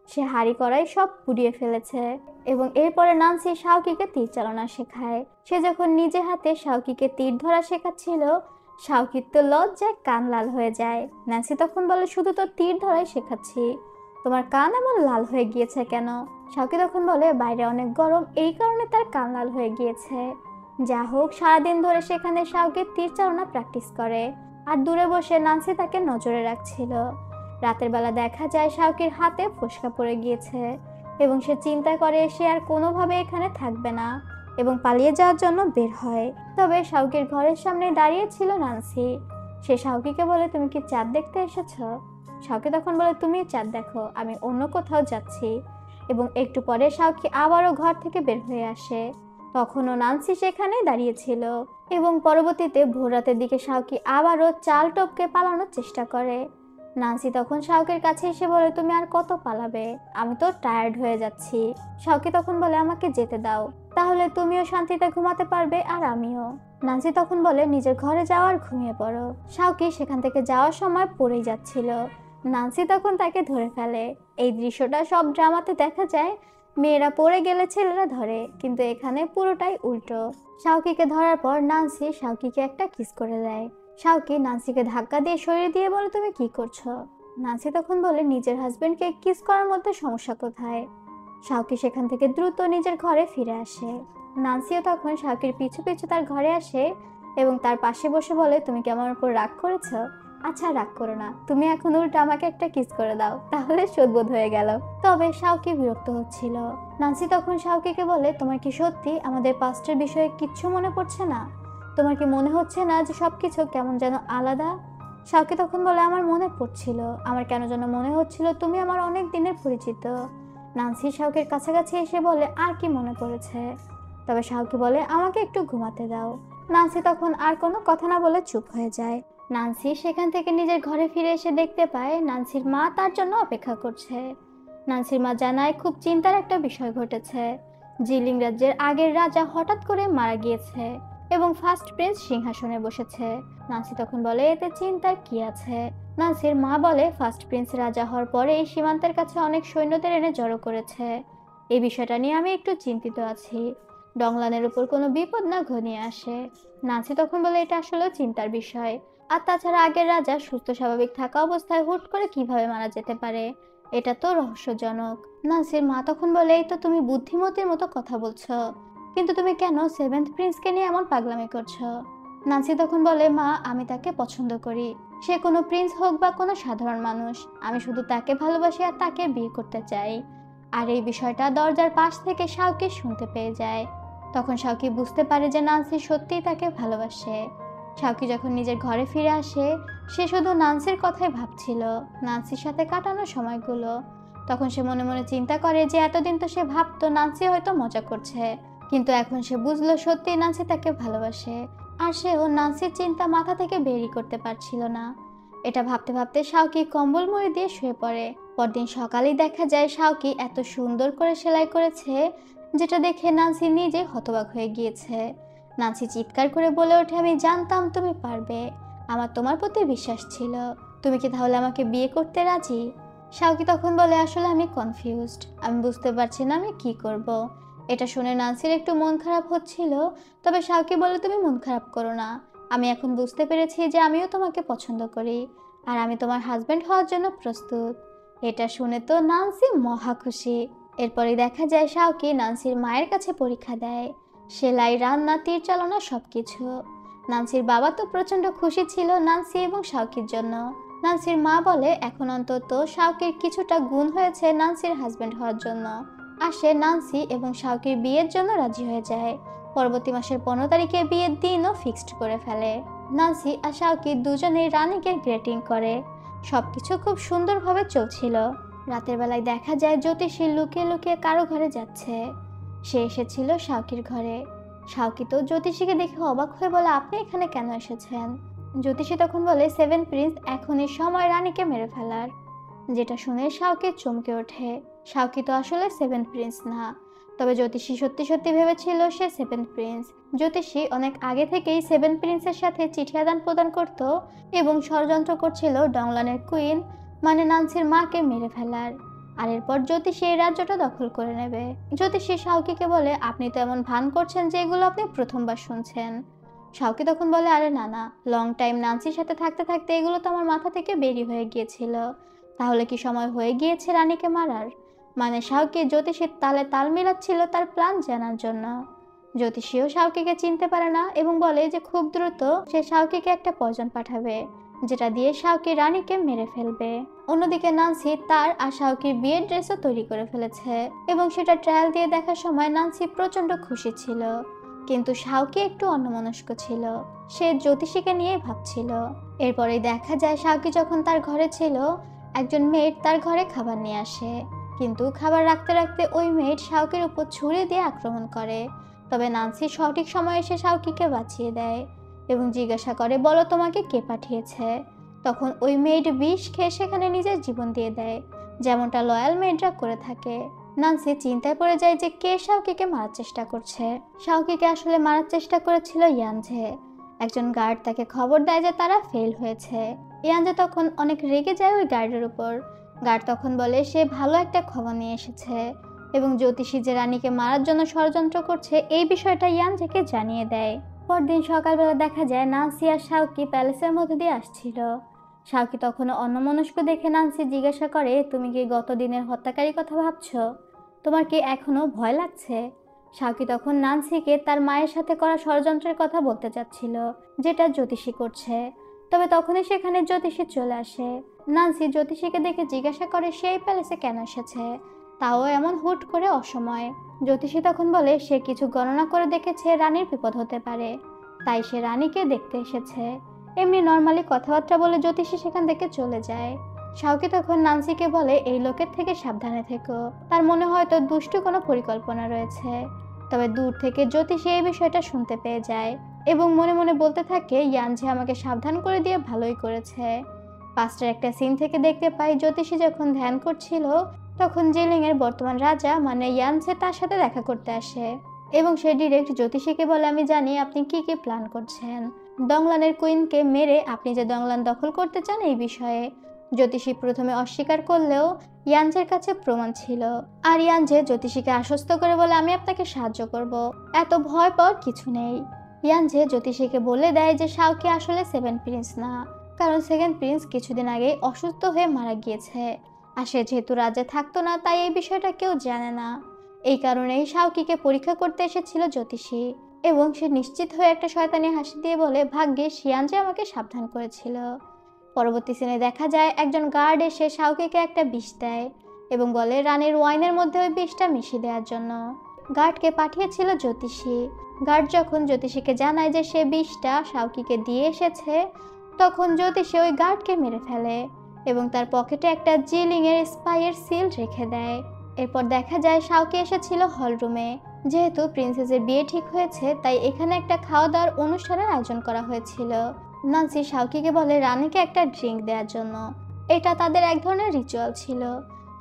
Speaker 1: সে হাঁড়ি কড়াই সব পুড়িয়ে ফেলেছে এবং এরপরে নান্সি শাওকিকে তীর চালনা শেখায়। সে যখন নিজে হাতে শাওকিকে তীর ধরা শেখাচ্ছিল, শাওকির তো লজ্জায় কান লাল হয়ে যায়। নান্সি তখন বলে শুধু তো তীর ধরাই শেখাচ্ছি, তোমার কান এমন লাল হয়ে গিয়েছে কেন? শাওকি তখন বলে বাইরে অনেক গরম, এই কারণে তার কান লাল হয়ে গিয়েছে। যা হোক, সারাদিন ধরে সেখানে শাওকি তীর চালনা প্র্যাকটিস করে আর দূরে বসে নান্সি তাকে নজরে রাখছিল। রাতের বেলা দেখা যায় শাওকির হাতে ফোস্কা পড়ে গিয়েছে এবং সে চিন্তা করে সে আর কোনোভাবে এখানে থাকবে না এবং পালিয়ে যাওয়ার জন্য বের হয়। তবে শাওকির ঘরের সামনে দাঁড়িয়ে ছিল নান্সি। সে শাওকিকে বলে তুমি কি চাঁদ দেখতে এসেছো? শাওকি তখন বলে তুমি চাঁদ দেখো, আমি অন্য কোথাও যাচ্ছি। এবং একটু পরে শাওকি আবারও ঘর থেকে বের হয়ে আসে। তখনও নান্সি সেখানে দাঁড়িয়েছিল এবং পরবর্তীতে ভোর রাতের দিকে শাওকি আবারও চাল টপকে পালানোর চেষ্টা করে। নান্সি তখন শাওকির কাছে এসে বলে তুমি আর কত পালাবে, আমি তো টায়ার্ড হয়ে যাচ্ছি। শাওকি তখন বলে আমাকে যেতে দাও, তাহলে তুমিও শান্তিতে ঘুমাতে পারবে আর আমিও। নান্সি তখন বলে নিজের ঘরে যাও আর ঘুমিয়ে পড়ো। শাওকি সেখান থেকে যাওয়ার সময় পড়েই যাচ্ছিল। নান্সি তখন তাকে ধরে ফেলে। এই দৃশ্যটা সব ড্রামাতে দেখা যায়, মেয়েরা পড়ে গেলে ছেলেরা ধরে, কিন্তু এখানে পুরোটাই উল্টো। শাওকিকে ধরার পর নান্সি শাওকিকে একটা কিস করে দেয়। শাওকি নান্সিকে ধাক্কা দিয়ে সরিয়ে দিয়ে বলে তুমি কি করছো? নান্সি তখন বলে নিজের হাজবেন্ডকে কিস করার মধ্যে সমস্যা কোথায়? শাওকি সেখান থেকে দ্রুত নিজের ঘরে ফিরে আসে। নান্সিও তখন শাওকির পিছু পিছু তার ঘরে আসে এবং তার পাশে বসে বলে, তুমি কি আমার উপর রাগ করেছো? আচ্ছা, রাগ করো না, তুমি এখন উল্টো আমাকে একটা কিস করে দাও, তাহলে শোধবোধ হয়ে গেল। তবে শাওকি বিরক্ত হচ্ছিল। নান্সি তখন শাওকিকে বলে, তোমার কি সত্যি আমাদের পাস্টের বিষয়ে কিচ্ছু মনে পড়ছে না? তোমার কি মনে হচ্ছে না যে সবকিছু কেমন যেন আলাদা? শাওকি তখন বলে, আমার মনে পড়ছিল। আমার কেন যেন মনে হচ্ছিল তুমি আমার অনেক দিনের পরিচিত। নান্সি শাওকির কাছাকাছি এসে বলে, আর কি মনে পড়েছে? তবে শাওকি বলে, আমাকে একটু ঘুমাতে দাও। নান্সি তখন আর কোনো কথা না বলে চুপ হয়ে যায়। নান্সি সেখান থেকে নিজের ঘরে ফিরে এসে দেখতে পায় নান্সির মা তার জন্য অপেক্ষা করছে। নান্সির মা জানায় খুব চিন্তার একটা বিষয় ঘটেছে। জিলিং রাজ্যের আগের রাজা হঠাৎ করে মারা গিয়েছে এবং ফার্স্ট প্রিন্স সিংহাসনে বসেছে। নান্সি তখন বলে, এতে চিন্তার কি আছে? নান্সির মা বলে, ফার্স্ট প্রিন্স রাজা হওয়ার পরে এই সীমান্তের কাছে অনেক সৈন্যদের এনে জড়ো করেছে। এই বিষয়টা নিয়ে আমি একটু চিন্তিত আছি। ডংলানের উপর কোনো বিপদ না ঘনিয়ে আসে। নান্সি তখন বলে, এটা আসলে চিন্তার বিষয়। আর তাছাড়া আগের রাজা সুস্থ স্বাভাবিক থাকা অবস্থায় হুট করে কিভাবে মারা যেতে পারে, এটা তো রহস্যজনক। নান্সির মা তখন বলে, এই তো তুমি বুদ্ধিমতীর মতো কথা বলছো, কিন্তু তুমি কেন সেভেন্থ প্রিন্সকে নিয়ে এমন পাগলামি করছো? নান্সি তখন বলে, মা, আমি তাকে পছন্দ করি। সে কোনো প্রিন্স হোক বা কোনো সাধারণ মানুষ, আমি শুধু তাকে ভালোবাসি আর তাকে বিয়ে করতে চাই। আর এই বিষয়টা দরজার পাশ থেকে শাওকি শুনতে পেয়ে যায়। তখন শাওকি বুঝতে পারে যে নান্সি সত্যিই তাকে ভালোবাসে। শাওকি যখন নিজের ঘরে ফিরে আসে, সে শুধু নান্সির কথাই ভাবছিল, নান্সির সাথে কাটানো সময়গুলো। তখন সে মনে মনে চিন্তা করে যে এতদিন তো সে ভাবতো নান্সি হয়তো মজা করছে, কিন্তু এখন সে বুঝলো সত্যিই নান্সি তাকে ভালোবাসে। আর সেও নান্সির চিন্তা মাথা থেকে বেরই করতে পারছিল না। এটা ভাবতে ভাবতে শাওকি কম্বল মুড়ি দিয়ে শুয়ে পড়ে। পরদিন সকালেই দেখা যায় শাওকি এত সুন্দর করে সেলাই করেছে, যেটা দেখে নান্সি নিজে হতবাক হয়ে গিয়েছে। নান্সি চিৎকার করে বলে ওঠে, আমি জানতাম তুমি পারবে, আমার তোমার প্রতি বিশ্বাস ছিল। তুমি কি তাহলে আমাকে বিয়ে করতে রাজি? শাওকি তখন বলে, আসলে আমি কনফিউজড, আমি বুঝতে পারছি না আমি কি করব। এটা শুনে নান্সির একটু মন খারাপ হচ্ছিল। তবে শাওকি বলে, তুমি মন খারাপ করো না, আমি এখন বুঝতে পেরেছি যে আমিও তোমাকে পছন্দ করি, আর আমি তোমার হাজবেন্ড হওয়ার জন্য প্রস্তুত। এটা শুনে তো নান্সি মহা খুশি। এরপরে দেখা যায় শাওকি নান্সির মায়ের কাছে পরীক্ষা দেয়, সেলাই, রান্না, তীর চালনা সবকিছু। নান্সির বাবা তো প্রচন্ড খুশি ছিল নান্সি এবং শাওকির জন্য। নান্সির মা বলে, এখন অন্তত শাওকির কিছুটা গুণ হয়েছে নান্সির হাজবেন্ড হওয়ার জন্য। আর সে নান্সি এবং শাওকির বিয়ের জন্য রাজি হয়ে যায়। পরবর্তী মাসের 15 তারিখে বিয়ের দিনও ফিক্সড করে ফেলে। নান্সি আর শাওকি দুজনেই রানীকে গ্রেটিং করে। সবকিছু খুব সুন্দরভাবে চলছিল। রাতের বেলায় দেখা যায় জ্যোতিষী লুকিয়ে লুকিয়ে কারো ঘরে যাচ্ছে। সে এসেছিল শাওকির ঘরে। শাওকি তো জ্যোতিষীকে দেখে অবাক হয়ে বলে, আপনি এখানে কেন এসেছেন? জ্যোতিষী তখন বলে, সেভেন প্রিন্স এখনই সময় রানীকে মেরে ফেলার। যেটা শুনে শাওকি চমকে ওঠে। শাওকি তো আসলে সেভেন প্রিন্স না, তবে জ্যোতিষী সত্যি সত্যি ভেবেছিল সে সেভেন প্রিন্স। জ্যোতিষী অনেক আগে থেকেই সেভেন প্রিন্সের সাথে চিঠি আদান প্রদান করত এবং ষড়যন্ত্র করছিল ডংলানের কুইন মানে নান্সির মাকে মেরে ফেলার। আর এরপর জ্যোতিষী এই রাজ্যটা দখল করে নেবে। জ্যোতিষী শাওকিকে বলে, আপনি তো এমন ভান করছেন যে এগুলো আপনি প্রথমবার শুনছেন। শাওকি তখন বলে, আরে না না, লং টাইম নান্সির সাথে থাকতে থাকতে এগুলো তো আমার মাথা থেকে বেরিয়ে হয়ে গিয়েছিল। তাহলে কি সময় হয়ে গিয়েছে রানীকে মারার? মানে শাওকি জ্যোতিষীর তালে তাল মিলাচ্ছিল তার প্ল্যান জানার জন্য। জ্যোতিষীও শাওকিকে চিনতে পারে না এবং বলে যে খুব দ্রুত সে শাওকিকে একটা পয়জন পাঠাবে, যেটা দিয়ে শাওকি রানীকে মেরে ফেলবে। অন্যদিকে নান্সি তার আর শাওকির বিয়ের ড্রেসও তৈরি করে ফেলেছে এবং সেটা ট্রায়াল দিয়ে দেখার সময় নান্সি প্রচন্ড খুশি ছিল। কিন্তু শাওকি একটু অন্যমনস্ক ছিল, সে জ্যোতিষীকে নিয়ে ভাবছিল। এরপরেই দেখা যায় শাওকি যখন তার ঘরে ছিল, একজন মেয়েড তার ঘরে খাবার নিয়ে আসে, কিন্তু খাবার রাখতে রাখতে ওই মেয়েড শাওকির উপর ছুরি দিয়ে আক্রমণ করে। তবে নান্সি সঠিক সময়ে এসে শাওকিকে বাঁচিয়ে দেয় এবং জিজ্ঞাসা করে, বলো তোমাকে কে পাঠিয়েছে? তখন ওই মেয়েড বিষ খেয়ে সেখানে নিজের জীবন দিয়ে দেয়, যেমনটা লয়াল মেয়েডরা করে থাকে। নান্সি চিন্তায় পড়ে যায় যে কে শাওকিকে মারার চেষ্টা করছে। শাওকিকে আসলে মারার চেষ্টা করেছিল ইয়ানঝে। একজন গার্ড তাকে খবর দেয় যে তারা ফেল হয়েছে। ইয়ানঝে তখন অনেক রেগে যায় ওই গার্ডের উপর। গার্ড তখন বলে সে ভালো একটা খবর নিয়ে এসেছে এবং জ্যোতিষী যে রানীকে মারার জন্য ষড়যন্ত্র করছে এই বিষয়টা ইয়ানঝেকে জানিয়ে দেয়। পরদিন সকালবেলা দেখা যায় নান্সি আর শাওকি প্যালেসের মধ্যে দিয়ে আসছিল। শাওকি তখনও অন্যমনস্ক দেখে নান্সি জিজ্ঞাসা করে, তুমি কি গত দিনের হত্যাকারীর কথা ভাবছো? তোমার কি এখনো ভয় লাগছে? শাওকি তখন নান্সিকে তার মায়ের সাথে করা ষড়যন্ত্রের কথা বলতে চাচ্ছিল, যেটা জ্যোতিষী করছে। তবে তখনই সেখানে জ্যোতিষী চলে আসে। নান্সি জ্যোতিষীকে দেখে জিজ্ঞাসা করে সে এই প্যালেসে কেন এসেছে, তাও এমন হুট করে অসময়ে। জ্যোতিষী তখন বলে সে কিছু গণনা করে দেখেছে রানীর বিপদ হতে পারে, তাই সে রানীকে দেখতে এসেছে। এমনি নর্মালি কথাবার্তা বলে জ্যোতিষী সেখান থেকে চলে যায়। শাওকি তখন নান্সিকে বলে এই লোকের থেকে সাবধানে থেকো, তার মনে হয়তো দুষ্টু কোনো পরিকল্পনা রয়েছে। তবে দূর থেকে জ্যোতিষী এই বিষয়টা শুনতে পেয়ে যায় এবং মনে মনে বলতে থাকে ইয়ানঝে আমাকে সাবধান করে দিয়ে ভালোই করেছে। পাস্টের একটা সিন থেকে দেখতে পাই জ্যোতিষী যখন ধ্যান করছিল তখন জিলিং এর বর্তমান রাজা মানে ইয়ানঝে তার সাথে দেখা করতে আসে এবং সে ডিরেক্ট জ্যোতিষীকে বলে আমি জানি আপনি কি কি প্ল্যান করছেন, দংলানের কুইনকে মেরে আপনি যে দংলান দখল করতে চান এই বিষয়ে। জ্যোতিষী প্রথমে অস্বীকার করলেও ইয়ানঝের কাছে প্রমাণ ছিল, আর ইয়ানঝে জ্যোতিষীকে আশ্বস্ত করে বলে আমি আপনাকে সাহায্য করব, এত ভয় পাওয়ার কিছু নেই। ইয়ানঝে জ্যোতিষীকে বলে দেয় যে শাওকি আসলে সেভেন প্রিন্স না, কারণ সেকেন্ড প্রিন্স কিছুদিন আগেই অসুস্থ হয়ে মারা গিয়েছে, আর সে যেহেতু রাজ্যে থাকতো না তাই এই বিষয়টা কেউ জানে না। এই কারণেই শাওকিকে পরীক্ষা করতে এসেছিল জ্যোতিষী এবং সে নিশ্চিত হয়ে একটা শয়তানি হাসি দিয়ে বলে ভাগ্যিস ইয়ানঝে আমাকে সাবধান করেছিল। পরবর্তী সিনে দেখা যায় একজন গার্ড এসে শাওকিকে একটা বিষ দেয় এবং বলে রানীর ওয়াইনের মধ্যে ওই বিষটা মিশিয়ে দেওয়ার জন্য। গার্ডকে পাঠিয়েছিল জ্যোতিষী। গার্ড যখন জ্যোতিষীকে জানায় যে সে বিষটা শাওকিকে দিয়ে এসেছে তখন জ্যোতিষী ওই গার্ডকে মেরে ফেলে এবং তার পকেটে একটা জিলিং এর স্পাইয়ের সিল রেখে দেয়। এরপর দেখা যায় শাওকি এসেছিল হলরুমে। যেহেতু প্রিন্সেসের বিয়ে ঠিক হয়েছে তাই এখানে একটা খাওয়া দাওয়ার অনুষ্ঠানের আয়োজন করা হয়েছিল। নান্সি শাওকিকে বলে রানীকে একটা ড্রিঙ্ক দেওয়ার জন্য, এটা তাদের এক ধরনের রিচুয়াল ছিল।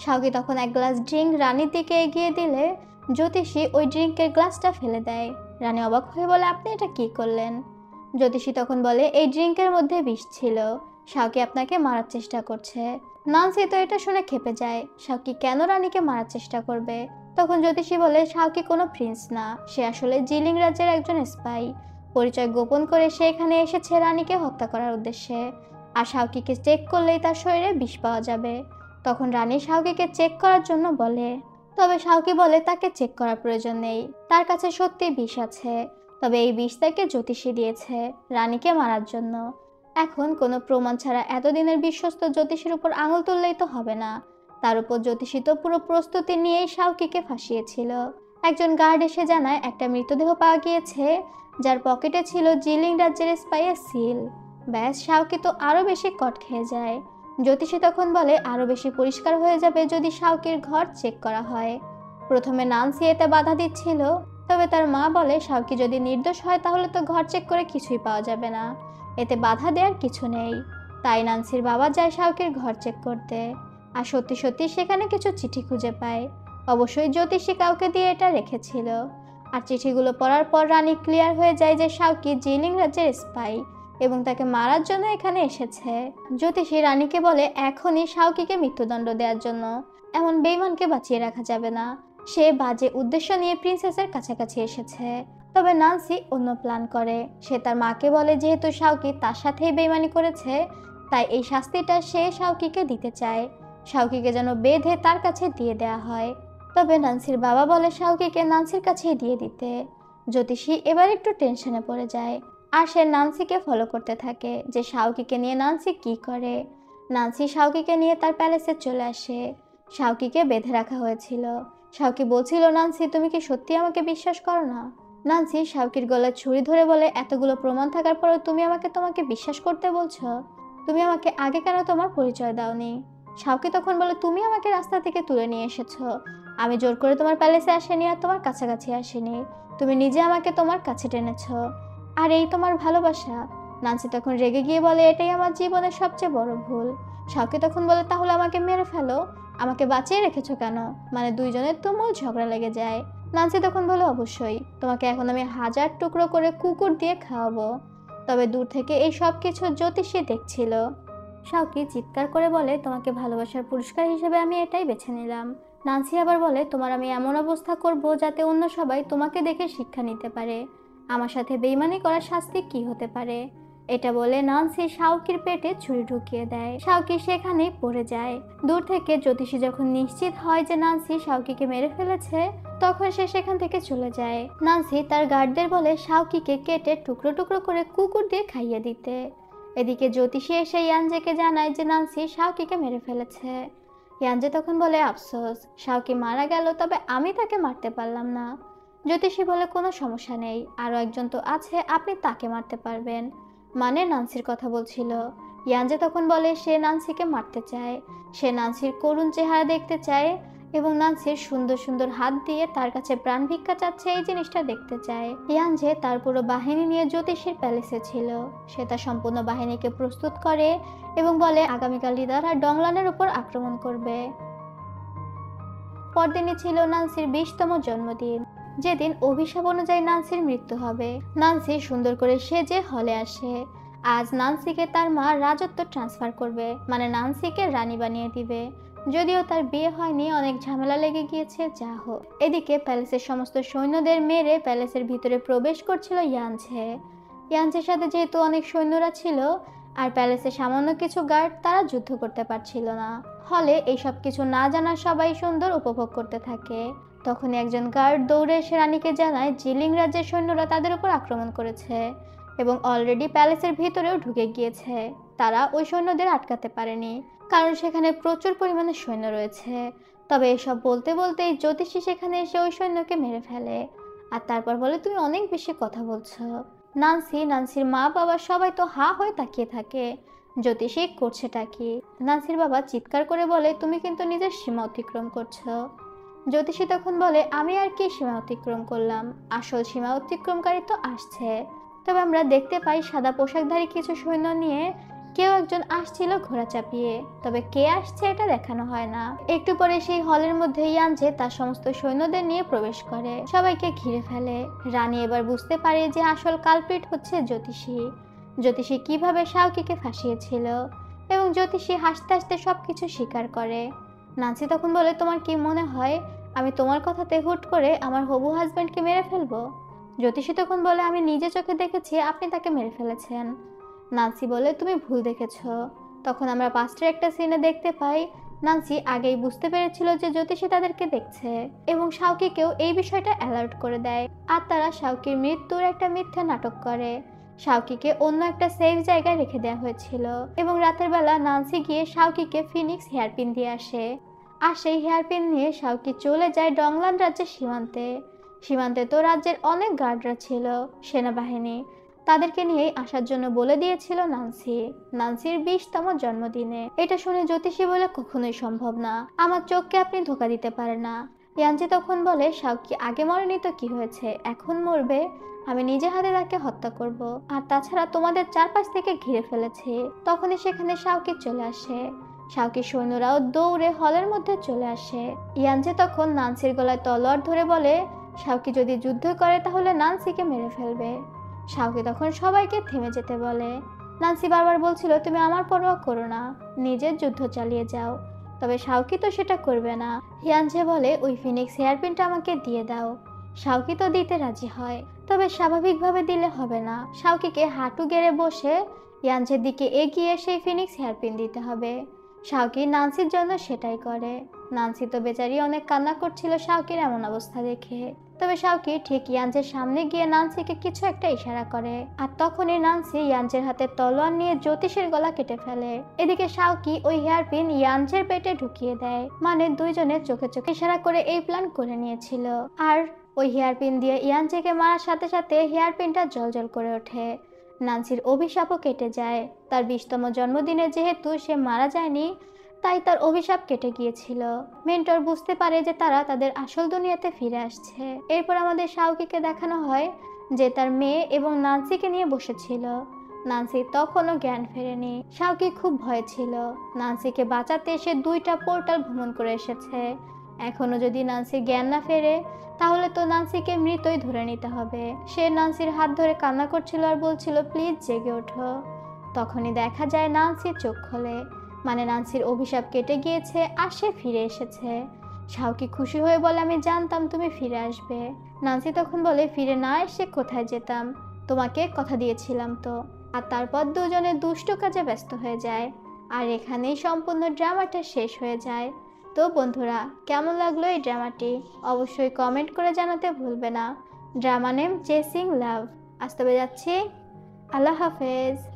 Speaker 1: শাওকি তখন এক গ্লাস ড্রিঙ্ক রানীর দিকে এগিয়ে দিলে জ্যোতিষী ওই ড্রিঙ্কের গ্লাসটা ফেলে দেয়। রানী অবাক হয়ে বলে আপনি এটা কি করলেন? জ্যোতিষী তখন বলে এই ড্রিঙ্কের মধ্যে বিষ ছিল, শাওকি আপনাকে মারার চেষ্টা করছে। নান্সি তো এটা শুনে ক্ষেপে যায়, শাওকি কেন রানীকে মারার চেষ্টা করবে? তখন জ্যোতিষী বলে শাওকি কোনো প্রিন্স না, সে আসলে জিলিং রাজ্যের একজন স্পাই। পরিচয় গোপন করে সে এখানে এসেছে রানীকে হত্যা করার উদ্দেশ্যে, আর শাওকিকে চেক করলেই তার শরীরে বিষ পাওয়া যাবে। তখন রানী শাওকিকে চেক করার জন্য বলে, তবে শাওকি বলে তাকে চেক করার প্রয়োজন নেই, তার কাছে সত্যি বিষ আছে। তবে এই বিষ তাকে জ্যোতিষী দিয়েছে রানীকে মারার জন্য। এখন কোনো প্রমাণ ছাড়া এতদিনের বিশ্বস্ত জ্যোতিষীর উপর আঙুল তুললেই তো হবে না, তার উপর জ্যোতিষী তো পুরো প্রস্তুতি নিয়েই শাওকিকে ফাঁসিয়েছিল। একজন গার্ড এসে জানায় একটা মৃতদেহ পাওয়া গিয়েছে যার পকেটে ছিল জিলিং রাজ্যের স্পাইয়ের সিল। ব্যাস শাওকি তো আরো বেশি কট খেয়ে যায়। জ্যোতিষী তখন বলে আরো বেশি পরিষ্কার হয়ে যাবে যদি শাওকির ঘর চেক করা হয়। প্রথমে নান্সি এতে বাধা দিচ্ছিল, তবে তার মা বলে শাওকি যদি নির্দোষ হয় তাহলে তো ঘর চেক করে কিছুই পাওয়া যাবে না, এতে বাধা দেওয়ার কিছু নেই। তাই নান্সির বাবা যায় শাওকির ঘর চেক করতে, আর সত্যি সত্যি সেখানে কিছু চিঠি খুঁজে পায়। অবশ্যই জ্যোতিষী কাউকে দিয়ে এটা রেখেছিল। আর চিঠিগুলো পড়ার পর রানী ক্লিয়ার হয়ে যায় যে শাওকি জিলিং রাজ্যের স্পাই এবং তাকে মারার জন্য এখানে এসেছে। জ্যোতিষী রানীকে বলে এখনই শাওকিকে মৃত্যুদণ্ড দেওয়ার জন্য, এমন বেঈমানকে বাঁচিয়ে রাখা যাবে না, সে বাজে উদ্দেশ্য নিয়ে প্রিন্সেসের কাছাকাছি এসেছে। তবে নান্সি অন্য প্ল্যান করে, সে তার মাকে বলে যেহেতু শাওকি তার সাথেই বেঈমানি করেছে তাই এই শাস্তিটা সে শাওকিকে দিতে চায়, শাওকিকে যেন বেঁধে তার কাছে দিয়ে দেওয়া হয়। তবে নান্সির বাবা বলে শাওকিকে নান্সির কাছেই দিয়ে দিতে। জ্যোতিষী এবার একটু টেনশনে পড়ে যায় আর সে নান্সিকে ফলো করতে থাকে যে শাওকিকে নিয়ে নান্সি কি করে। নান্সি শাওকিকে নিয়ে তার প্যালেসে চলে আসে। শাওকিকে বেঁধে রাখা হয়েছিল। শাওকি বলছিল নান্সি তুমি কি সত্যি আমাকে বিশ্বাস করো না? নান্সি শাওকির গলায় ছুরি ধরে বলে এতগুলো প্রমাণ থাকার পরেও তুমি আমাকে তোমাকে বিশ্বাস করতে বলছো? তুমি আমাকে আগে কেন তোমার পরিচয় দাওনি? শাওকি তখন বলে তুমি আমাকে রাস্তা থেকে তুলে নিয়ে এসেছো, আমি জোর করে তোমার প্যালেসে আসিনি আর তোমার কাছাকাছি আসিনি, তুমি নিজে আমাকে তোমার কাছে টেনেছো, আর এই তোমার ভালোবাসা। নান্সি তখন রেগে গিয়ে বলে এটাই আমার জীবনের সবচেয়ে বড় ভুল। শাওকি তখন বলে তাহলে আমাকে মেরে ফেলো, আমাকে বাঁচিয়ে রেখেছো কেন? মানে দুইজনের তুমুল ঝগড়া লেগে যায়। নান্সি তখন বলে অবশ্যই, তোমাকে এখন আমি 1000 টুকরো করে কুকুর দিয়ে খাওয়াবো। তবে দূর থেকে এই সব কিছু জ্যোতিষী দেখছিল। শাওকি চিৎকার করে বলে তোমাকে ভালোবাসার পুরস্কার হিসেবে আমি এটাই বেছে নিলাম। নান্সি আবার বলে তোমার আমি এমন অবস্থা করব যাতে অন্য সবাই তোমাকে দেখে শিক্ষা নিতে পারে, আমার সাথে বেইমানি করার শাস্তি কি হতে পারে। এটা বলে নান্সি শাওকির পেটে ছুরি ঢুকিয়ে দেয়। শাওকি সেখানেই পড়ে যায়। দূর থেকে জ্যোতিষী যখন নিশ্চিত হয় যে নান্সি শাওকিকে মেরে ফেলেছে, তখন সে সেখান থেকে চলে যায়। নান্সি তার গার্ডদের বলে শাওকিকে কেটে টুকরো টুকরো করে কুকুর দিয়ে খাইয়ে দিতে। এদিকে জ্যোতিষী এসে ইয়ানজেকে জানায় যে নান্সি শাওকিকে মেরে ফেলেছে। ইয়ানজে তখন বলে, আফসোস, শাওকি মারা গেল, তবে আমি তাকে মারতে পারলাম না। জ্যোতিষী বলে, কোনো সমস্যা নেই, আরও একজন তো আছে, আপনি তাকে মারতে পারবেন। মানে নান্সির কথা বলছিল। ইয়ানজে তখন বলে সে নান্সিকে মারতে চায়, সে নান্সির করুণ চেহারা দেখতে চায় এবং নান্সির সুন্দর সুন্দর হাত দিয়ে তার কাছে প্রাণ ভিক্ষা চাচ্ছে, এই জিনিসটা দেখতে চায়। ইয়ানজে তার পুরো বাহিনী নিয়ে জ্যোতিষীর প্যালেসে ছিল। সে তার সম্পূর্ণ বাহিনীকে প্রস্তুত করে এবং বলে আগামীকাল তারা ডংলানের উপর আক্রমণ করবে। পরদিনই ছিল নান্সির 20তম জন্মদিন, যেদিন অভিশাপ অনুযায়ী নান্সির মৃত্যু হবে। নান্সি সুন্দর করে সেজে হলে আসে। আজ নান্সিকে তার মা রাজত্ব ট্রান্সফার করবে, মানে নান্সিকে রানী বানিয়ে দিবে। যদিও তার বিয়ে হয়নি, অনেক ঝামেলা লেগে গিয়েছে, যা হোক। এদিকে প্যালেসের সমস্ত সৈন্যদের মেরে প্যালেসের ভিতরে প্রবেশ করছিল ইয়ানজে। ইয়ানজের সাথে যেহেতু অনেক সৈন্যরা ছিল আর প্যালেসে সামান্য কিছু গার্ড, তারা যুদ্ধ করতে পারছিল না। হলে এইসব কিছু না জানা সবাই সুন্দর উপভোগ করতে থাকে। তখন একজন গার্ড দৌড়ে এসে রানীকে জানায় জিলিং রাজ্যের সৈন্যরা তাদের উপর আক্রমণ করেছে এবং অলরেডি প্যালেসের ভিতরেও ঢুকে গিয়েছে। তারা ওই সৈন্যদের আটকাতে পারেনি, কারণ সেখানে প্রচুর পরিমাণে সৈন্য রয়েছে। তবে এসব বলতে বলতেই জ্যোতিষী সেখানে এসে ওই সৈন্যকে মেরে ফেলে আর তারপর বলে, তুমি অনেক বেশি কথা বলছো। নান্সির মা বাবা সবাই তো হা হয়ে তাকিয়ে থাকে, জ্যোতিষী করছেটা কি। নান্সির বাবা চিৎকার করে বলে, তুমি কিন্তু নিজের সীমা অতিক্রম করছো। জ্যোতিষী তখন বলে, আমি আর কি সীমা অতিক্রম করলাম, আসল সীমা অতিক্রমকারী তো আসছে। তবে আমরা দেখতে পাই সাদা পোশাকধারী কিছু সৈন্য নিয়ে কেউ একজন আসছিল ঘোড়া চাপিয়ে, তবে কে আসছে এটা দেখানো হয় না। একটু পরে সেই হলের মধ্যে ইয়ানজে তার সমস্ত সৈন্যদের নিয়ে প্রবেশ করে, সবাইকে ঘিরে ফেলে। রানী এবার বুঝতে পারে যে আসল কালপ্রিট হচ্ছে জ্যোতিষী কিভাবে শাওকিকে ফাঁসিয়েছিল এবং জ্যোতিষী হাসতে হাসতে সবকিছু স্বীকার করে। নান্সি তখন বলে, তোমার কি মনে হয় আমি তোমার কথাতে হুট করে আমার হবু হাজব্যান্ডকে মেরে ফেলবো? জ্যোতিষী তখন বলে, আমি নিজে চোখে দেখেছি আপনি তাকে মেরে ফেলেছেন। নান্সি বলে, তুমি ভুল দেখেছ। তখন আমরা পাস্টের একটা সিনে দেখতে পাই নান্সি আগেই বুঝতে পেরেছিল যে জ্যোতিষী তাদেরকে দেখছে এবং শাওকিকেও এই বিষয়টা অ্যালার্ট করে দেয় আর তারা শাওকির মৃত্যুর একটা মিথ্যা নাটক করে। শাওকিকে অন্য একটা সেফ জায়গায় রেখে দেওয়া হয়েছিল এবং রাতের বেলা নান্সি গিয়ে শাওকিকে ফিনিক্স হেয়ারপিন দিয়ে আসে। আর সেই হেয়ারপিন নিয়ে শাওকি চলে যায় ডংলান রাজ্যের সীমান্তে তো রাজ্যের অনেক গার্ডরা ছিল, সেনাবাহিনী, তাদেরকে নিয়েই আসার জন্য বলে দিয়েছিল নান্সির 20তম জন্মদিনে। এটা শুনে জ্যোতিষী বলে, কখনোই সম্ভব না, আমার চোখকে আপনি ধোঁকা দিতে পারেন না। ইয়ানজি তখন বলে, শাওকি আগে মরেনি তো কি হয়েছে, এখন মরবে, আমি নিজে হাতে তাকে হত্যা করব। আর তাছাড়া তোমাদের চারপাশ থেকে ঘিরে ফেলেছে। তখনই সেখানে শাওকি চলে আসে। শাওকির সৈন্যরাও দৌড়ে হলের মধ্যে চলে আসে। ইয়ানজে তখন নান্সির গলায় তলোয়ার ধরে বলে, শাওকি যদি যুদ্ধ করে তাহলে নান্সিকে মেরে ফেলবে। শাওকি তখন সবাইকে থেমে যেতে বলে। নান্সি বারবার বলছিল, তুমি আমার পরোয়া করো না, নিজের যুদ্ধ চালিয়ে যাও। তবে শাওকি তো সেটা করবে না। ইয়ানজে বলে, ওই ফিনিক্স হেয়ারপিনটা আমাকে দিয়ে দাও। শাওকি তো দিতে রাজি হয়, তবে স্বাভাবিকভাবে দিলে হবে না, শাওকিকে হাঁটু গেড়ে বসে ইয়ানজের দিকে এগিয়ে সেই ফিনিক্স হেয়ারপিন দিতে হবে। শাওকি নান্সির জন্য সেটাই করে। নান্সি তো বেচারি অনেক কান্না করছিল শাওকির এমন অবস্থা দেখে। তবে শাওকি ঠিক ইয়ানজের সামনে গিয়ে নান্সিকে কিছু একটা ইশারা করে আর তখনই নান্সি ইয়ানজের হাতে তলোয়ার নিয়ে জ্যোতিষের গলা কেটে ফেলে। এদিকে শাওকি ওই হেয়ারপিন ইয়ানজের পেটে ঢুকিয়ে দেয়, মানে দুইজনে চোখে চোখে ইশারা করে এই প্ল্যান করে নিয়েছিল। আর ওই হেয়ারপিন দিয়ে ইয়ানজেকে মারার সাথে সাথে হেয়ারপিনটা জ্বলজ্বল করে ওঠে। নান্সির অভিশাপও কেটে যায়। তার 20তম জন্মদিনে যেহেতু সে মারা যায়নি, তাই তার অভিশাপ কেটে গিয়েছিল। মেন্টর বুঝতে পারে যে তারা তাদের আসল দুনিয়াতে ফিরে আসছে। এরপর আমাদের শাওকিকে দেখানো হয় যে তার মেয়ে এবং নান্সিকে নিয়ে বসেছিল। নান্সি তখনও জ্ঞান ফেরেনি। শাওকি খুব ভয়ে ছিল। নান্সিকে বাঁচাতে সে 2টা পোর্টাল ভ্রমণ করে এসেছে। এখনো যদি নান্সির জ্ঞান না ফেরে তাহলে তো নান্সিকে মৃতই ধরে নিতে হবে। সে নান্সির হাত ধরে কান্না করছিল আর বলছিল, প্লিজ জেগে ওঠো। তখনই দেখা যায় নান্সির চোখ খোলে, মানে নান্সির অভিশাপ কেটে গিয়েছে আর সে ফিরে এসেছে। শাওকি খুশি হয়ে বলে, আমি জানতাম তুমি ফিরে আসবে। নান্সি তখন বলে, ফিরে না এসে কোথায় যেতাম, তোমাকে কথা দিয়েছিলাম তো। আর তারপর দুজনে দুষ্ট কাজে ব্যস্ত হয়ে যায়। আর এখানেই সম্পূর্ণ ড্রামাটা শেষ হয়ে যায়। তো বন্ধুরা, কেমন লাগলো এই ড্রামাটি অবশ্যই কমেন্ট করে জানাতে ভুলবে না। ড্রামা নেম চেসিং লাভ। আজ তবে যাচ্ছি, আল্লাহ হাফেজ।